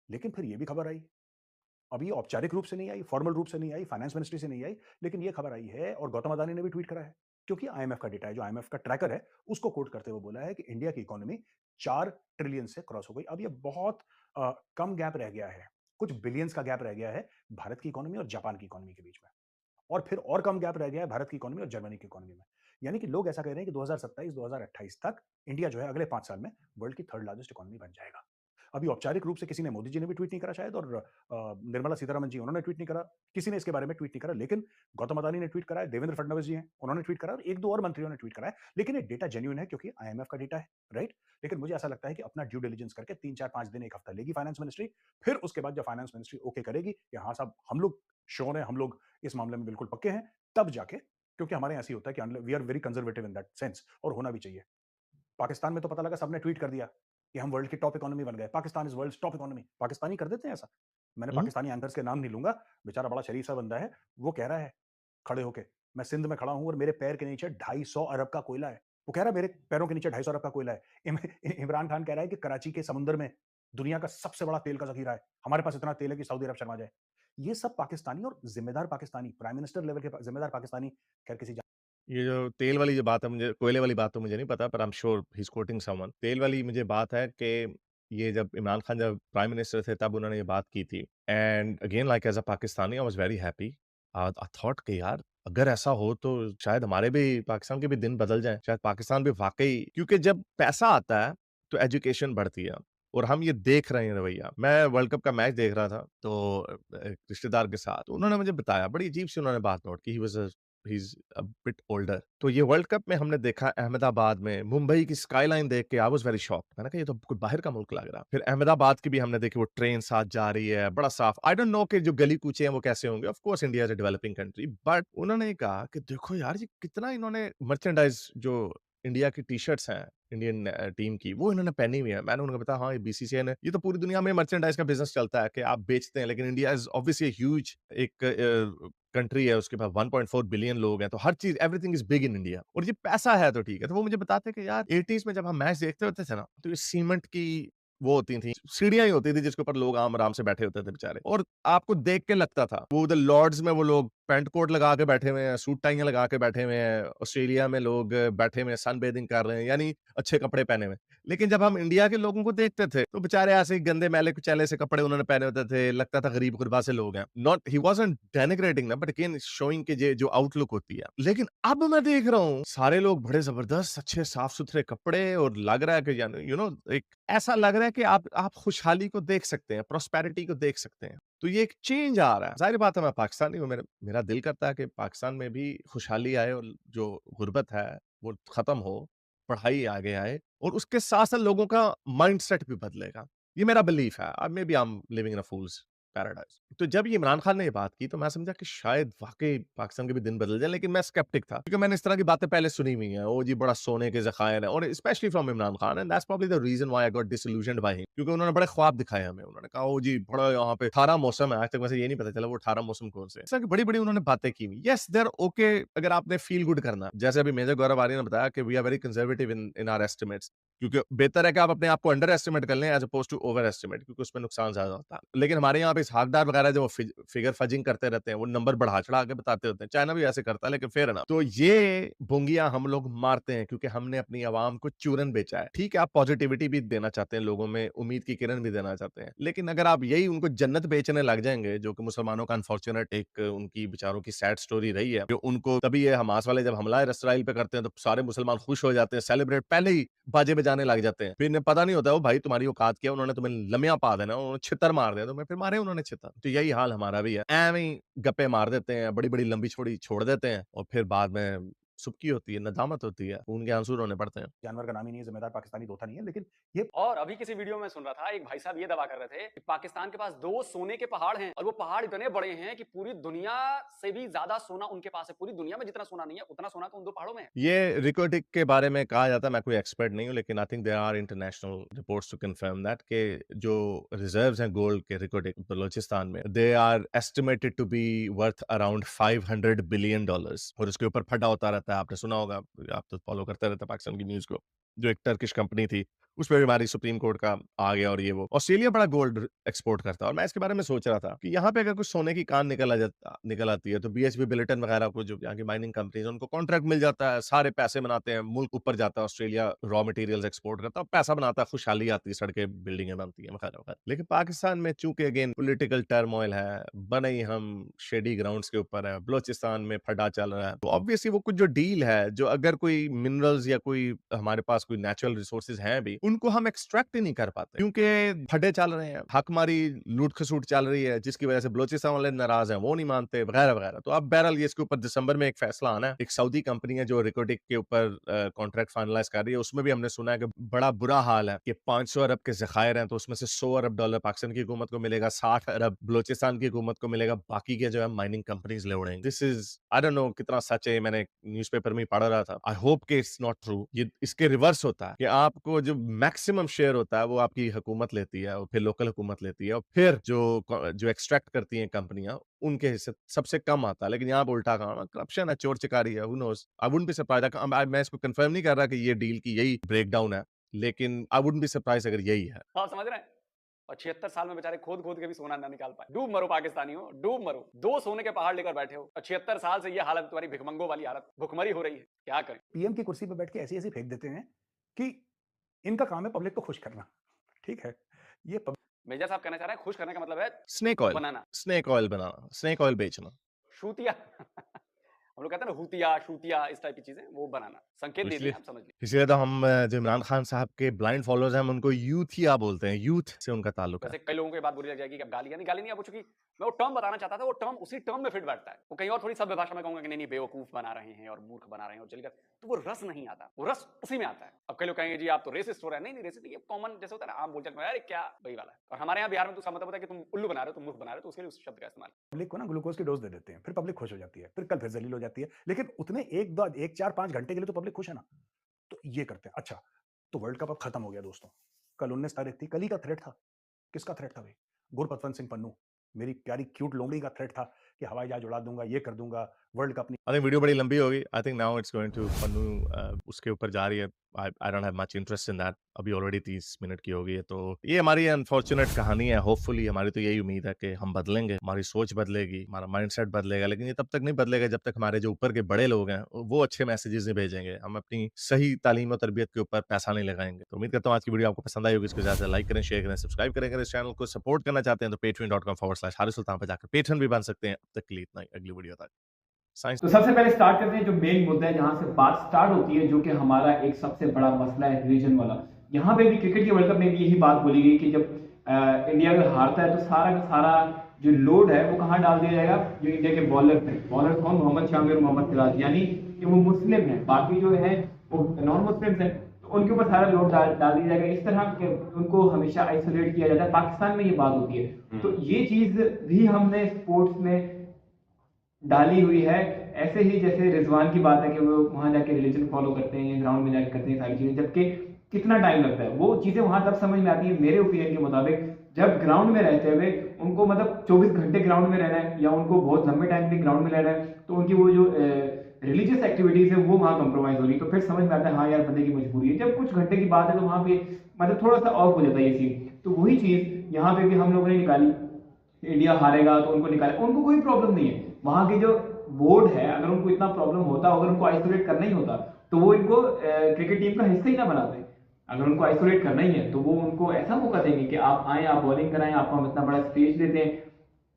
लेकिन फिर ये भी खबर आई, अब ये औपचारिक रूप से नहीं आई, फॉर्मल रूप से नहीं आई, फाइनेंस मिनिस्ट्री से नहीं आई, लेकिन ये खबर आई है, और गौतम अदानी ने भी ट्वीट करा है, क्योंकि आईएमएफ का डेटा है, जो आईएमएफ का ट्रैकर है, उसको कोट करते हुए बोला है कि इंडिया की इकोनॉमी 4 ट्रिलियन से क्रॉस हो गई। अब ये बहुत कम गैप रह गया है, कुछ बिलियंस का गैप रह गया है भारत की इकोनॉमी और जापान की इकोनॉमी के बीच में, और फिर और कम गैप रह गया है भारत की इकोनॉमी और जर्मनी की इकोनॉमी में। यानी कि लोग ऐसा कह रहे हैं कि 2027-2028 तक इंडिया जो है अगले 5 साल में वर्ल्ड की 3rd लार्जेस्ट इकोनॉमी बन जाएगा। अभी औपचारिक रूप से किसी ने, मोदी जी ने भी ट्वीट नहीं करा शायद, और निर्मला सीतारमण जी उन्होंने ट्वीट नहीं करा, किसी ने इसके बारे में ट्वीट नहीं करा, लेकिन गौतम अदानी ने ट्वीट करा है, देवेंद्र फडणवीस जी हैं उन्होंने ट्वीट करा, और एक दो और मंत्रियों ने ट्वीट करा है। लेकिन ये डेटा जेन्युइन है क्योंकि आईएमएफ का डेटा है, राइट? लेकिन मुझे ऐसा लगता है कि अपना ड्यू डिलिजेंस करके 3-4-5 दिन, 1 हफ्ता लेगी फाइनेंस मिनिस्ट्री, फिर उसके बाद जब फाइनेंस मिनिस्ट्री ओके करेगी कि हाँ साहब हम लोग श्योर हैं, हम लोग इस मामले में बिल्कुल पक्के हैं, तब जाके, क्योंकि हमारे यहाँ ऐसे ही होता है कि we are very conservative in that sense, और होना भी चाहिए। पाकिस्तान में तो पता लगा सबने ट्वीट कर दिया कि हम वर्ल्ड की टॉप इकोनॉमी बन गए, Pakistan is world top economy. Pakistani कर देते हैं ऐसा। मैंने हम्म। पाकिस्तानी एंकर्स के नाम नहीं लूंगा, बेचारा बड़ा शरीफ सा बंदा है, वो कह रहा है खड़े होके, मैं सिंध में खड़ा हूं और मेरे पैर के नीचे 250 अरब का कोयला है। वो कह रहा है मेरे पैरों के नीचे 250 अरब का कोयला है। इमरान खान कह रहा है कि कराची के समुद्र में दुनिया का सबसे बड़ा तेल का जखीरा है, हमारे पास इतना तेल है कि सऊदी अरब शर्मा जाए। ये सब पाकिस्तानी और जिम्मेदार पाकिस्तानी, प्राइम मिनिस्टर लेवल के जिम्मेदार पाकिस्तानी, खैर किसी ये जो तेल वाली जो बात है, मुझे कोयले वाली बात तो मुझे नहीं पता, पर आई am sure he is coating someone. तेल वाली मुझे बात है कि ये जब इमरान खान जब प्राइम मिनिस्टर थे तब उन्होंने ये बात की थी। And again like as a Pakistani I was very happy. I thought कि यार अगर ऐसा हो तो शायद हमारे भी, पाकिस्तान के भी दिन बदल जाएं, शायद पाकिस्तान भी वाकई, क्योंकि जब पैसा आता है तो एजुकेशन बढ़ती है, और हम ये देख रहे हैं रवैया। मैं वर्ल्ड कप का मैच देख रहा था तो एक रिश्तेदार के साथ, तो उन्होंने मुझे बताया, बड़ी अजीब सी उन्होंने बात नोट की। He is a bit older. तो ये वर्ल्ड कप में हमने देखा अहमदाबाद में, मुंबई की स्काईलाइन देख के आई वाज वेरी शॉक्ड। मैंने कहा ये तो कोई बाहर का मुल्क लग रहा। फिर अहमदाबाद की भी हमने देखी, वो ट्रेन साथ जा रही है, बड़ा साफ। आई डोंट नो कि जो गली कूचे हैं वो कैसे होंगे। Of course India is a developing country, but उन्होंने कहा कि देखो यार ये कितना इन्होंने मर्चेंडाइज, जो इंडिया की टी-शर्ट्स हैं इंडियन टीम की, वो इन्होंने पहनी हुई है। मैंने उनको बताया हाँ ये बीसीसीआई ने, ये तो पूरी दुनिया में मर्चेंडाइज का बिजनेस चलता है कि आप बेचते हैं, लेकिन इंडिया इज ऑब्वियसली ह्यूज एक कंट्री है, उसके पास 1.4 बिलियन लोग हैं, तो हर चीज, everything is big in India, और ये पैसा है तो ठीक है। तो वो मुझे बताते कि यार 80s में जब हम मैच देखते होते थे ना, तो ये सीमेंट की वो होती थी, सीढ़ियां ही होती थी जिसके ऊपर लोग आराम से बैठे होते थे बेचारे, और आपको देख के लगता था वो उधर लॉर्ड्स में वो लोग पैंट कोट लगा के बैठे हुए हैं, सूट टाइयां लगा के बैठे हुए हैं, ऑस्ट्रेलिया में लोग बैठे हुए हैं, सन बेदिंग कर रहे हैं, यानी अच्छे कपड़े पहने हुए। लेकिन जब हम इंडिया के लोगों को देखते थे तो बेचारे ऐसे ही गंदे मैले कुचैले से कपड़े उन्होंने पहने होते थे, लगता था गरीब गुरबा से लोग हैं। नॉट, ही वाज़न्ट डेनिग्रेटिंग ना, बट अगेन शोइंग कि ये जो आउटलुक होती है। लेकिन अब मैं देख रहा हूँ सारे लोग बड़े जबरदस्त अच्छे साफ सुथरे कपड़े, और लग रहा है कि यू नो एक ऐसा लग रहा है कि आप खुशहाली को देख सकते हैं, प्रॉस्पेरिटी को देख सकते हैं। तो ये एक चेंज आ रहा है। ज़ाहिर बात है मैं पाकिस्तानी हूँ, मेरा दिल करता है कि पाकिस्तान में भी खुशहाली आए, और जो गुर्बत है वो खत्म हो, पढ़ाई आगे आए, और उसके साथ-साथ लोगों का माइंडसेट भी बदलेगा। ये मेरा बिलीफ है। May be I am living in a fool's paradise. तो जब ये इमरान खान ने ये बात की तो मैं समझा कि शायद वाक़ई पाकिस्तान के भी दिन बदल जाएँ, लेकिन मैं स्केप्टिक था क्योंकि मैंने इस तरह की बातें पहले सुनी हुई हैं। ओह जी बड़ा सोने के ज़खायर हैं, और specially from Imran Khan, and that's probably the reason why I got disillusioned by him, क्योंकि उन्होंने बड़े ख्वाब दिखाए हमें। उन्होंने कहा ओह जी बड़ा यहाँ पे 18 मौसम है। आज तक वैसे ये नहीं पता चला वो 18 मौसम कौन से हैं। इस तरह की बड़ी-बड़ी उन्होंने बातें की हुई। येस दे आर ओके अगर आपने फील गुड करना है। जैसे अभी मेजर गौरव आर्य ने बताया कि we are very conservative in our estimates, क्योंकि बेहतर है कि आप अपने आप को अंडर एस्टिमेट कर लें एज़ अपोज़्ड टू ओवर एस्टिमेट, क्योंकि उसमें नुकसान ज़्यादा होता है। लेकिन हमारे यहाँ पे इसहाकडार वगैरह जो फिगर फजिंग करते रहते हैं, वो नंबर बढ़ा-चढ़ा के बताते होते हैं। चाइना भी ऐसे करता है, लेकिन फेयर एनफ। तो ये भोंगियाँ हम लोग मारते हैं क्योंकि हमने अपनी आवाम को चूरन बेचा है। ठीक है, आप पॉजिटिविटी भी देना चाहते हैं लोगों में, उम्मीद की किरण भी देना चाहते हैं। लेकिन अगर आप यही उनको जन्नत बेचने लग जाएँगे, जो कि मुसलमानों का अनफॉर्च्यूनेट एक उनकी बेचारों की सैड स्टोरी रही है, जो उनको तभी ये हमास वाले जब हमला इसराइल पे करते हैं तो सारे मुसलमान खुश हो जाते हैं, सेलिब्रेट पहले ही बाजे बजाने लग जाते हैं। फिर इन्हें पता नहीं होता, ओ भाई तुम्हारी औकात क्या है, उन्होंने तुम्हें लम्या पा देना, उन्होंने छितर मार दिया तुम्हें, फिर मारे उन्होंने छितर। तो यही हाल हमारा भी है। ऐवें ही गप्पे मार देते हैं, बड़ी-बड़ी लंबी-चौड़ी छोड़ देते हैं, और फिर बाद में सुबकी होती है, नदामत होती है, खून के आंसू रोने पड़ते हैं। जानवर का नाम ही नहीं है, जिम्मेदार पाकिस्तानी तो होता नहीं है, लेकिन ये और अभी किसी वीडियो में सुन रहा था, एक भाई साहब ये दावा कर रहे थे कि पाकिस्तान के पास 2 सोने के पहाड़ हैं, और वो पहाड़ इतने बड़े हैं कि पूरी दुनिया से भी ज्यादा सोना उनके पास है। पूरी दुनिया में जितना सोना नहीं है, उतना सोना तो उन 2 पहाड़ों में है। ये रिकोटिक के बारे में कहा जाता है, मैं कोई एक्सपर्ट नहीं हूँ, लेकिन I think there are international reports to confirm that के जो रिजर्व्स हैं गोल्ड के रिकोटिक बलूचिस्तान में, they are estimated to be worth around $500 billion, और उसके ऊपर फटा होता रहता है। आपने सुना होगा, आप तो फॉलो करते रहते हैं पाकिस्तान की न्यूज़ को। जो एक टर्किश कंपनी थी, उसमें भी हमारी सुप्रीम कोर्ट का आ गया, और ये वो। ऑस्ट्रेलिया बड़ा गोल्ड एक्सपोर्ट करता है, और मैं इसके बारे में सोच रहा था कि यहाँ पे अगर कुछ सोने की कान निकल आती है तो बीएचपी बिलिटन वगैरह को, जो यहाँ की माइनिंग कंपनीज हैं, उनको कॉन्ट्रैक्ट मिल जाता है, सारे पैसे बनाते हैं, मुल्क ऊपर जाता है, ऑस्ट्रेलिया रॉ मटेरियल्स एक्सपोर्ट करता है, पैसा बनाता है, खुशहाली आती है, सड़कें बिल्डिंगें बनती हैं वगैरह वगैरह। लेकिन पाकिस्तान में चूंकि अगेन पॉलिटिकल टर्मोइल है, बने ही हम शेडी ग्राउंड्स के ऊपर है, बलोचिस्तान में फटा चल रहा है, तो ऑब्वियसली वो कुछ जो डील है, जो अगर कोई मिनरल्स या कोई हमारे पास कोई नेचुरल रिसोर्सेज हैं भी, उनको हम एक्सट्रैक्ट ही नहीं कर पाते क्योंकि फटे चल रहे हैं, हकमारी लूट खसूट चल रही है, जिसकी वजह से बलोचिस्तान वाले नाराज हैं, वो नहीं मानते वगैरह वगैरह। तो अब बहरहाल ये इसके ऊपर दिसंबर में एक फैसला आना है। एक सऊदी कंपनी है जो रिकोटिक के ऊपर कॉन्ट्रैक्ट फाइनलाइज कर रही है, उसमें भी हमने सुना है कि बड़ा बुरा हाल है कि 500 अरब के ज़खायर हैं, तो उसमें से 100 अरब डॉलर पाकिस्तान की हुकूमत को मिलेगा, 60 अरब बलोचिस्तान की हुकूमत को मिलेगा, बाकी के जो है माइनिंग कंपनीज ले उड़ेंगे। This is I don't know कितना सच है, मैंने न्यूज़पेपर में ही पढ़ रहा था। आई होप कि इट्स नॉट ट्रू। ये इसके रिवर्स होता है कि आपको जो मैक्सिमम शेयर होता है वो आपकी हुकूमत लेती है और फिर लोकल हुकूमत लेती है और फिर जो एक्सट्रैक्ट करती हैं कंपनियां उनके हिस्से सबसे कम आता है। लेकिन यहाँ पे उल्टा काम है, करप्शन है, चोर चिकारी है, who knows. I wouldn't be surprised. मैं इसको कंफर्म नहीं कर रहा कि ये डील की यही ब्रेकडाउन है, लेकिन आई वुडंट बी सरप्राइज अगर यही है। आप समझ रहे हैं? और 76 साल में बेचारे खोद खोद के भी सोना ना निकाल पाए। डूब मरो पाकिस्तानियों, डूब मरो। 2 सोने के पहाड़ लेकर बैठे हो और 76 साल से ये हालत तुम्हारी भिखमंगों वाली हालत, भुखमरी हो रही है। क्या करें? पीएम की कुर्सी पे बैठ के ऐसी-ऐसी फेंक देते हैं कि इनका काम है पब्लिक को खुश करना। ठीक है? ये मेजर साहब कहना चाह रहे हैं खुश करने का मतलब है स्नेक ऑयल बनाना, स्नेक ऑयल बनाना, स्नेक ऑयल बेचना। शूतिया हम लोग कहते हैं ना हुतिया, शूतिया, इस टाइप की चीजें, वो बनाना। संकेत दे दिए, आप समझ लीजिए। इसलिए तो हम जो इमरान खान साहब के ब्लाइंड फॉलोअर्स हैं हम उनको यूथिया बोलते हैं, यूथ से उनका ताल्लुक है। वैसे कई लोगों को ये बात बुरी लग जाएगी कि अब गाली नहीं आप चूंकि मैं वो टर्म बताना चाहता था, वो टर्म उसी टर्म में फिट बैठता है। वो कहीं और थोड़ी सभ्य भाषा में कहूंगा कि नहीं बेवकूफ बना रहे हैं और मूर्ख बना रहे हैं और जलीकत, तो वो रस नहीं आता, वो रस उसी में आता है। अब कई लोग कहेंगे जी आप तो रेसिस्ट हो रहे हैं। नहीं रेसिस्ट, ये कॉमन जैसे होता है ना, आम बोलचाल में यार क्या वही वाला है। और हमारे यहाँ बिहार में तो मतलब होता है कि तुम उल्लू बना रहे हो, तुम मूर्ख बना रहे हो, तो उसके लिए उस शब्द का इस्तेमाल। पब्लिक को ना ग्लूकोज की डोज दे देते हैं, फिर पब्लिक खुश हो जाती है, फिर कल फिर जलील हो जाती है। लेकिन उतने 4-5 घंटे के लिए तो पब्लिक खुश है ना, तो ये करते हैं। अच्छा, तो वर्ल्ड कप अब खत्म हो गया दोस्तों, कल 19 तारीख थी, कल ही का थ्रेट था। किसका थ्रेट था भाई? गुरपतवंत सिंह पन्नू, मेरी प्यारी क्यूट लोमड़ी का थ्रेट था कि हवाई जहाज उड़ा दूंगा, ये कर दूंगा, वर्ल्ड कप नहीं। आई थिंक वीडियो बड़ी लंबी होगी। I think now it's going to Pannu उसके ऊपर जा रही है। I don't have much interest in that. अभी ऑलरेडी 30 मिनट की हो गई है, तो ये हमारी अनफॉर्चुनेट कहानी है। होपफुली हमारी तो यही उम्मीद है कि हम बदलेंगे, हमारी सोच बदलेगी, हमारा माइंडसेट बदलेगा, लेकिन ये तब तक नहीं बदलेगा जब तक हमारे जो ऊपर के बड़े लोग हैं वो अच्छे मैसेजेस नहीं भेजेंगे, हम अपनी सही तालीम और तरबियत के ऊपर पैसा नहीं लगाएंगे। तो उम्मीद करता हूँ आज की वीडियो आपको पसंद आई होगी। इसको ज्यादा लाइक करें, शेयर करें, सब्सक्राइब करें। अगर इस चैनल को सपोर्ट करना चाहते हैं तो patreon.com/हारिस सुल्तान पर जाकर पेट्रन भी बन सकते हैं। अब तक के लिए इतना ही, अगली वीडियो तक साइंस। तो सबसे पहले स्टार्ट करते हैं जो मेन मुद्दा है, जहां से बात स्टार्ट होती है, जो कि हमारा एक सबसे बड़ा मसला है, रिलीजन वाला। यहाँ पे भी क्रिकेट के वर्ल्ड कप में भी यही बात बोली गई कि जब इंडिया अगर हारता है तो सारा का सारा जो लोड है वो कहाँ डाल दिया जाएगा? जो इंडिया के बॉलर्स हैं, बॉलर्स कौन? मोहम्मद शामी और मोहम्मद सिराज, यानी कि वो मुस्लिम हैं, बाकी जो है वो नॉन मुस्लिम्स हैं, तो उनके ऊपर सारा लोड डाल दिया जाएगा। इस तरह के उनको हमेशा आइसोलेट किया जाता है। पाकिस्तान में ये बात होती है, तो ये चीज भी हमने स्पोर्ट्स में डाली हुई है। ऐसे ही जैसे रिजवान की बात है कि वो वहां जाके रिलीजन फॉलो करते हैं, ग्राउंड में जाके करते हैं सारी चीजें, जबकि कितना टाइम लगता है। वो चीजें वहां तब समझ में आती है मेरे ओपिनियन के मुताबिक जब ग्राउंड में रहते हुए उनको मतलब 24 घंटे ग्राउंड में रहना है या उनको बहुत लंबे टाइम तक ग्राउंड में रहना है, तो उनकी वो जो रिलीजियस एक्टिविटीज है वो वहां कंप्रोमाइज हो रही है, तो फिर समझ में आता है हाँ यार बंदे की मजबूरी है। जब कुछ घंटे की बात है तो वहां पे मतलब थोड़ा सा ऑफ हो जाता है ये सीन। तो वही चीज यहाँ पे भी हम लोगों ने निकाली, इंडिया हारेगा तो उनको निकाले, उनको कोई प्रॉब्लम नहीं है। वहां के जो बोर्ड है, अगर उनको इतना प्रॉब्लम होता, अगर उनको आइसोलेट करना ही होता तो वो इनको क्रिकेट टीम का हिस्सा ही ना बनाते। अगर उनको आइसोलेट करना ही है तो वो उनको ऐसा मौका देंगे कि आप आए, आप बॉलिंग कराएं, आपको हम इतना बड़ा स्टेज देते हैं।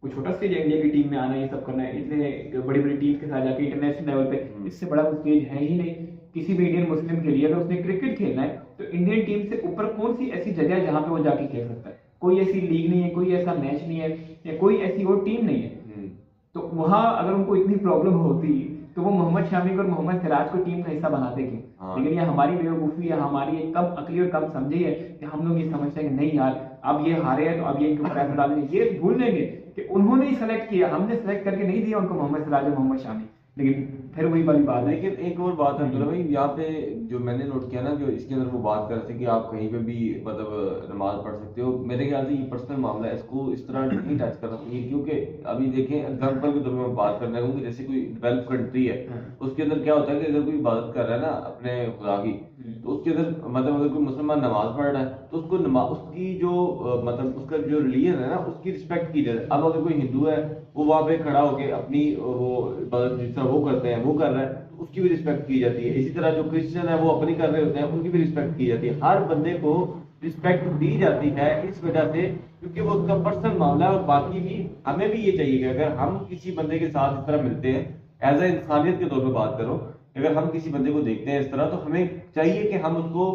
कोई छोटा स्टेज है इंडिया की टीम में आना, ये सब करना है, इतने बड़ी बड़ी टीम के साथ जाके इंटरनेशनल लेवल पे, इससे बड़ा कोई स्टेज है ही नहीं किसी भी इंडियन मुस्लिम के लिए। अगर उसने क्रिकेट खेलना है तो इंडियन टीम से ऊपर कौन सी ऐसी जगह है जहां पे वो जाके खेल सकता है? कोई ऐसी लीग नहीं है, कोई ऐसा मैच नहीं है या कोई ऐसी और टीम नहीं है। तो वहां अगर उनको इतनी प्रॉब्लम होती तो वो मोहम्मद शामी और मोहम्मद सिराज को टीम का हिस्सा बनाते क्यों? लेकिन ये हमारी बेवकूफ़ी है, हमारी एक कम अकली और कम समझी है कि हम लोग ये समझते हैं कि नहीं यार अब ये हारे हैं तो अब ये इनके ऊपर ऐसा डालेंगे। ये भूल लेंगे कि उन्होंने ही सेलेक्ट किया, हमने सेलेक्ट करके नहीं दिया उनको मोहम्मद सिराज और मोहम्मद शामी। लेकिन फिर वही वाली बात है। लेकिन एक और बात है अब्दुल्ला भाई, यहाँ पे जो मैंने नोट किया ना, जो इसके अंदर वो बात कर रहे थे कि आप कहीं पे भी मतलब नमाज पढ़ सकते हो, मेरे ख्याल से ये पर्सनल मामला है, इसको इस तरह नहीं टच करना चाहिए। क्योंकि अभी देखें एग्जाम्पल के तौर पर मैं बात करना चाहूँ कि जैसे कोई डेवलप कंट्री है, उसके अंदर क्या होता है कि अगर कोई इबादत कर रहा है ना अपने खुदा की, तो उसके अंदर मतलब अगर कोई मुसलमान नमाज पढ़ रहा है तो उसको उसकी जो मतलब उसका जो रिलीजन है ना उसकी रिस्पेक्ट की जाए। अब अगर कोई हिंदू है वो वहाँ पे खड़ा होके अपनी वो इबादत जिस तरह वो करते हैं वो कर रहा है, तो उसकी भी रिस्पेक्ट की जाती है। इसी तरह जो क्रिश्चियन है वो अपनी कर रहे होते हैं, उनकी भी रिस्पेक्ट की जाती है। हर बंदे को रिस्पेक्ट दी जाती है इस वजह से क्योंकि वो उसका पर्सनल मामला है। और बाकी भी हमें भी ये चाहिए कि अगर हम किसी बंदे के साथ इस तरह मिलते हैं एज ए इंसानियत के तौर पर बात करो अगर हम किसी बंदे को देखते हैं इस तरह, तो हमें चाहिए कि हम उसको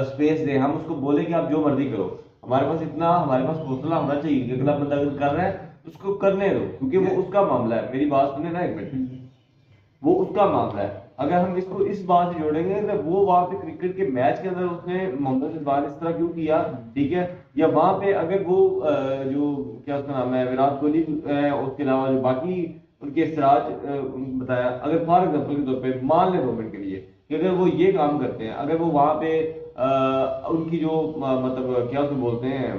स्पेस दें, हम उसको बोले कि आप जो मर्जी करो। हमारे पास हौसला होना चाहिए कि अगला बंदा अगर कर रहा है तो उसको करने दो, क्योंकि वो उसका मामला है। मेरी बात सुने ना एक मिनट, वो उसका मामला है। अगर हम इसको इस बात से जोड़ेंगे कि वो वहां पे क्रिकेट के मैच के अंदर उसने मोहम्मद इकबाल इस तरह क्यों किया, ठीक है, या वहां पे अगर वो जो क्या उसका नाम है विराट कोहली है, उसके अलावा जो बाकी उनके सिराज बताया, अगर फॉर एग्जाम्पल के तौर पे मान लें 2 मिनट के लिए कि अगर वो ये काम करते हैं, अगर वो वहां पे उनकी जो मतलब क्या उसको बोलते हैं,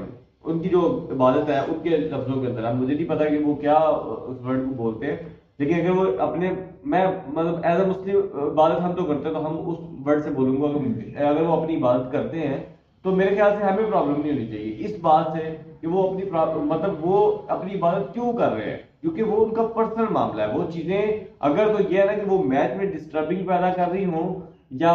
उनकी जो इबादत है उनके लफ्जों के अंदर, अब मुझे नहीं पता कि वो क्या उस वर्ड को बोलते हैं, लेकिन अगर वो अपने, मैं मतलब एज अ मुस्लिम इबादत हम तो करते हैं, तो हम उस वर्ड से बोलूंगा अगर वो अपनी इबादत करते हैं तो मेरे ख्याल से हमें प्रॉब्लम नहीं होनी चाहिए इस बात से कि वो मतलब वो अपनी इबादत क्यों कर रहे हैं, क्योंकि वो उनका पर्सनल मामला है। वो चीजें अगर तो ये है ना कि वो मैच में डिस्टर्बिंग पैदा कर रही हो, या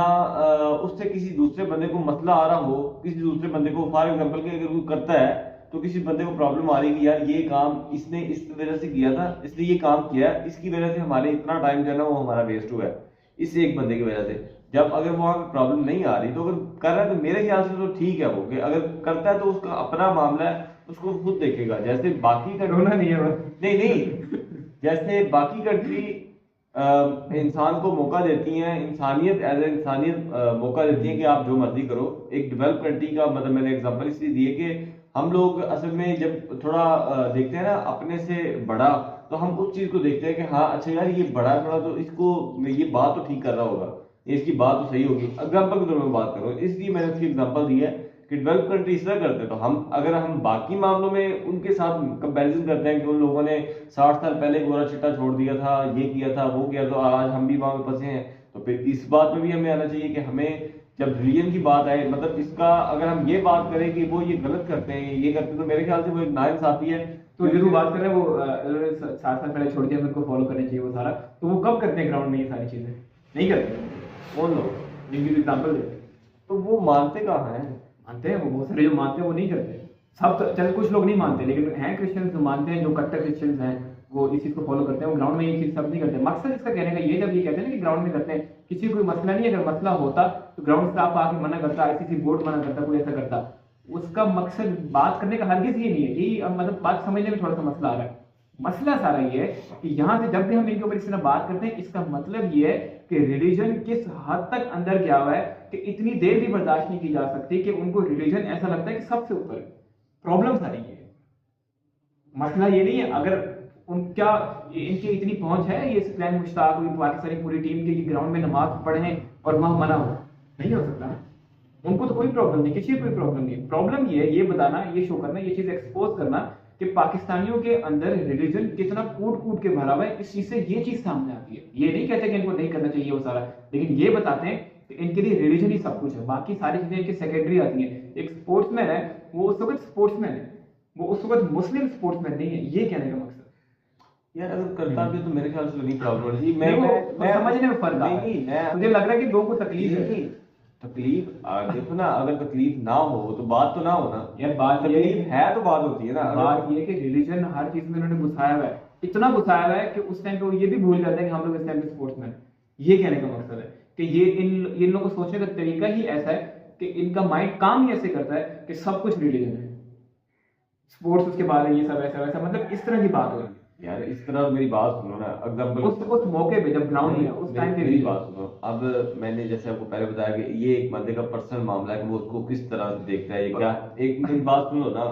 उससे किसी दूसरे बंदे को मसला आ रहा हो, किसी दूसरे बंदे को फॉर एग्जाम्पल के अगर वो करता है तो किसी बंदे को प्रॉब्लम आ रही है कि यार ये काम इसने इस वजह से किया था, इसलिए ये काम किया, इसकी वजह से हमारे इतना टाइम जो है ना वो हमारा वेस्ट हुआ है इस एक बंदे की वजह से। जब अगर वहां पे प्रॉब्लम नहीं आ रही तो अगर कर रहा है तो मेरे ख्याल से तो ठीक है वो, कि अगर करता है तो उसका अपना मामला है, उसको खुद देखेगा। जैसे बाकी रोना नहीं है बस। नहीं, जैसे बाकी कंट्री इंसान को मौका देती हैं, इंसानियत एज ए इंसानियत मौका देती है कि आप जो मर्जी करो। एक डेवलप कंट्री का मतलब मैंने एग्जांपल इसलिए दिए कि हम लोग असल में जब थोड़ा देखते हैं ना अपने से बड़ा, तो हम उस चीज को देखते हैं कि हाँ अच्छा यार ये बड़ा है थोड़ा, तो इसको ये बात तो ठीक कर रहा होगा, इसकी बात तो सही होगी। एग्जाम्पल के तौर पर बात करो, इसलिए मैंने उसकी एग्जाम्पल दी है कि डेवलप कंट्री इस तरह करते हैं। तो हम अगर हम बाकी मामलों में उनके साथ कंपैरिजन करते हैं कि उन लोगों ने 60 साल पहले गोरा चिट्टा छोड़ दिया था, ये किया था, वो किया, तो आज हम भी वहां पे फंसे हैं, तो फिर इस बात में भी हमें आना चाहिए कि हमें जब रिलीजन की बात आए, मतलब इसका अगर हम ये बात करें कि वो ये गलत करते हैं, ये करते हैं, तो मेरे ख्याल से वो एक नाइंसाफी है। तो जो तू बात कर रहे हैं वो 7 साल पहले छोड़ दिया, मेरे को फॉलो करना चाहिए वो सारा, तो वो कब करते हैं ग्राउंड में ये सारी चीजें? नहीं करते। कौन लोग जिनकी एग्जाम्पल दे, तो वो मानते कहाँ हैं? मानते हैं वो, बहुत सारे जो मानते हैं वो नहीं करते। सब तो चल कुछ लोग नहीं मानते, लेकिन हैं क्रिश्चियंस जो मानते हैं, जो कट्टर क्रिश्चियंस हैं वो इस चीज को फॉलो करते हैं। वो ग्राउंड में ये चीज सब नहीं करते। मकसद इसका कहने का ये, जब ये कहते हैं ना कि ग्राउंड में करते हैं, किसी कोई मसला नहीं है, अगर मसला होता तो ग्राउंड स्टाफ आके मना करता, आईसीसी बोर्ड मना करता, कोई ऐसा करता। उसका मकसद बात करने का हरगिज ये नहीं है कि अब मतलब बात समझने में थोड़ा सा मसला आ रहा है। मसला सारा ये है कि यहाँ से जब भी हम इनके ऊपर इस तरह बात करते हैं, इसका मतलब ये है कि रिलीजन किस हद तक अंदर गया हुआ है कि इतनी देर भी बर्दाश्त नहीं की जा सकती कि उनको रिलीजन ऐसा लगता है कि सबसे ऊपर है। प्रॉब्लम सारी ये है, मसला ये नहीं है। अगर उनका इनकी इतनी पहुंच है, ये प्लान मुश्ताक हुई पाकिस्तानी पूरी टीम के ग्राउंड में नमाज पढ़ें और वहां मना हो, नहीं हो सकता। उनको तो कोई प्रॉब्लम नहीं, किसी को कोई प्रॉब्लम नहीं। प्रॉब्लम ये है, ये बताना, ये शो करना, ये चीज एक्सपोज करना कि पाकिस्तानियों के अंदर रिलीजन कितना कूट कूट के भरा हुआ है। इस चीज से ये चीज सामने आती है। ये नहीं कहते कि इनको नहीं करना चाहिए वो सारा, लेकिन ये बताते हैं कि इनके लिए रिलीजन ही सब कुछ है, बाकी सारी चीजें इनकी सेकेंडरी आती हैं। एक स्पोर्ट्समैन है, वो उस वक्त स्पोर्ट्समैन है, वो उस वक्त मुस्लिम स्पोर्ट्समैन नहीं है। ये कहने का मकसद यार अगर करता भी तो मेरे ख्याल से नहीं प्रॉब्लम है। मैं समझने में फर्क आता है। मुझे लग रहा है कि लोगों को तकलीफ है। तकलीफ देखो ना, अगर तकलीफ ना हो तो बात तो ना हो ना यार। बात तकलीफ है तो बात होती है ना। बात ये कि रिलीजन हर चीज में उन्होंने घुसाया हुआ है, इतना घुसाया हुआ है कि उस टाइम पे वो ये भी भूल जाते हैं कि हम लोग इस टाइम पे स्पोर्ट्समैन। ये कहने का मकसद है कि ये इन लोगों को सोचने का तरीका ही ऐसा है कि इनका माइंड काम ही ऐसे करता है कि सब कुछ रिलीजन है, स्पोर्ट्स उसके बाद है, ये सब ऐसा वैसा, मतलब इस तरह की बात हो रही है। यार इस तरह मेरी बात सुनो ना। एग्जांपल उस मौके पे जब ग्राउंड में उस टाइम पे मेरी बात सुनो। अब मैंने जैसे आपको पहले बताया कि ये एक बंदे का पर्सनल मामला है कि वो उसको किस तरह से देखता है। ये क्या, एक मेरी बात सुनो ना,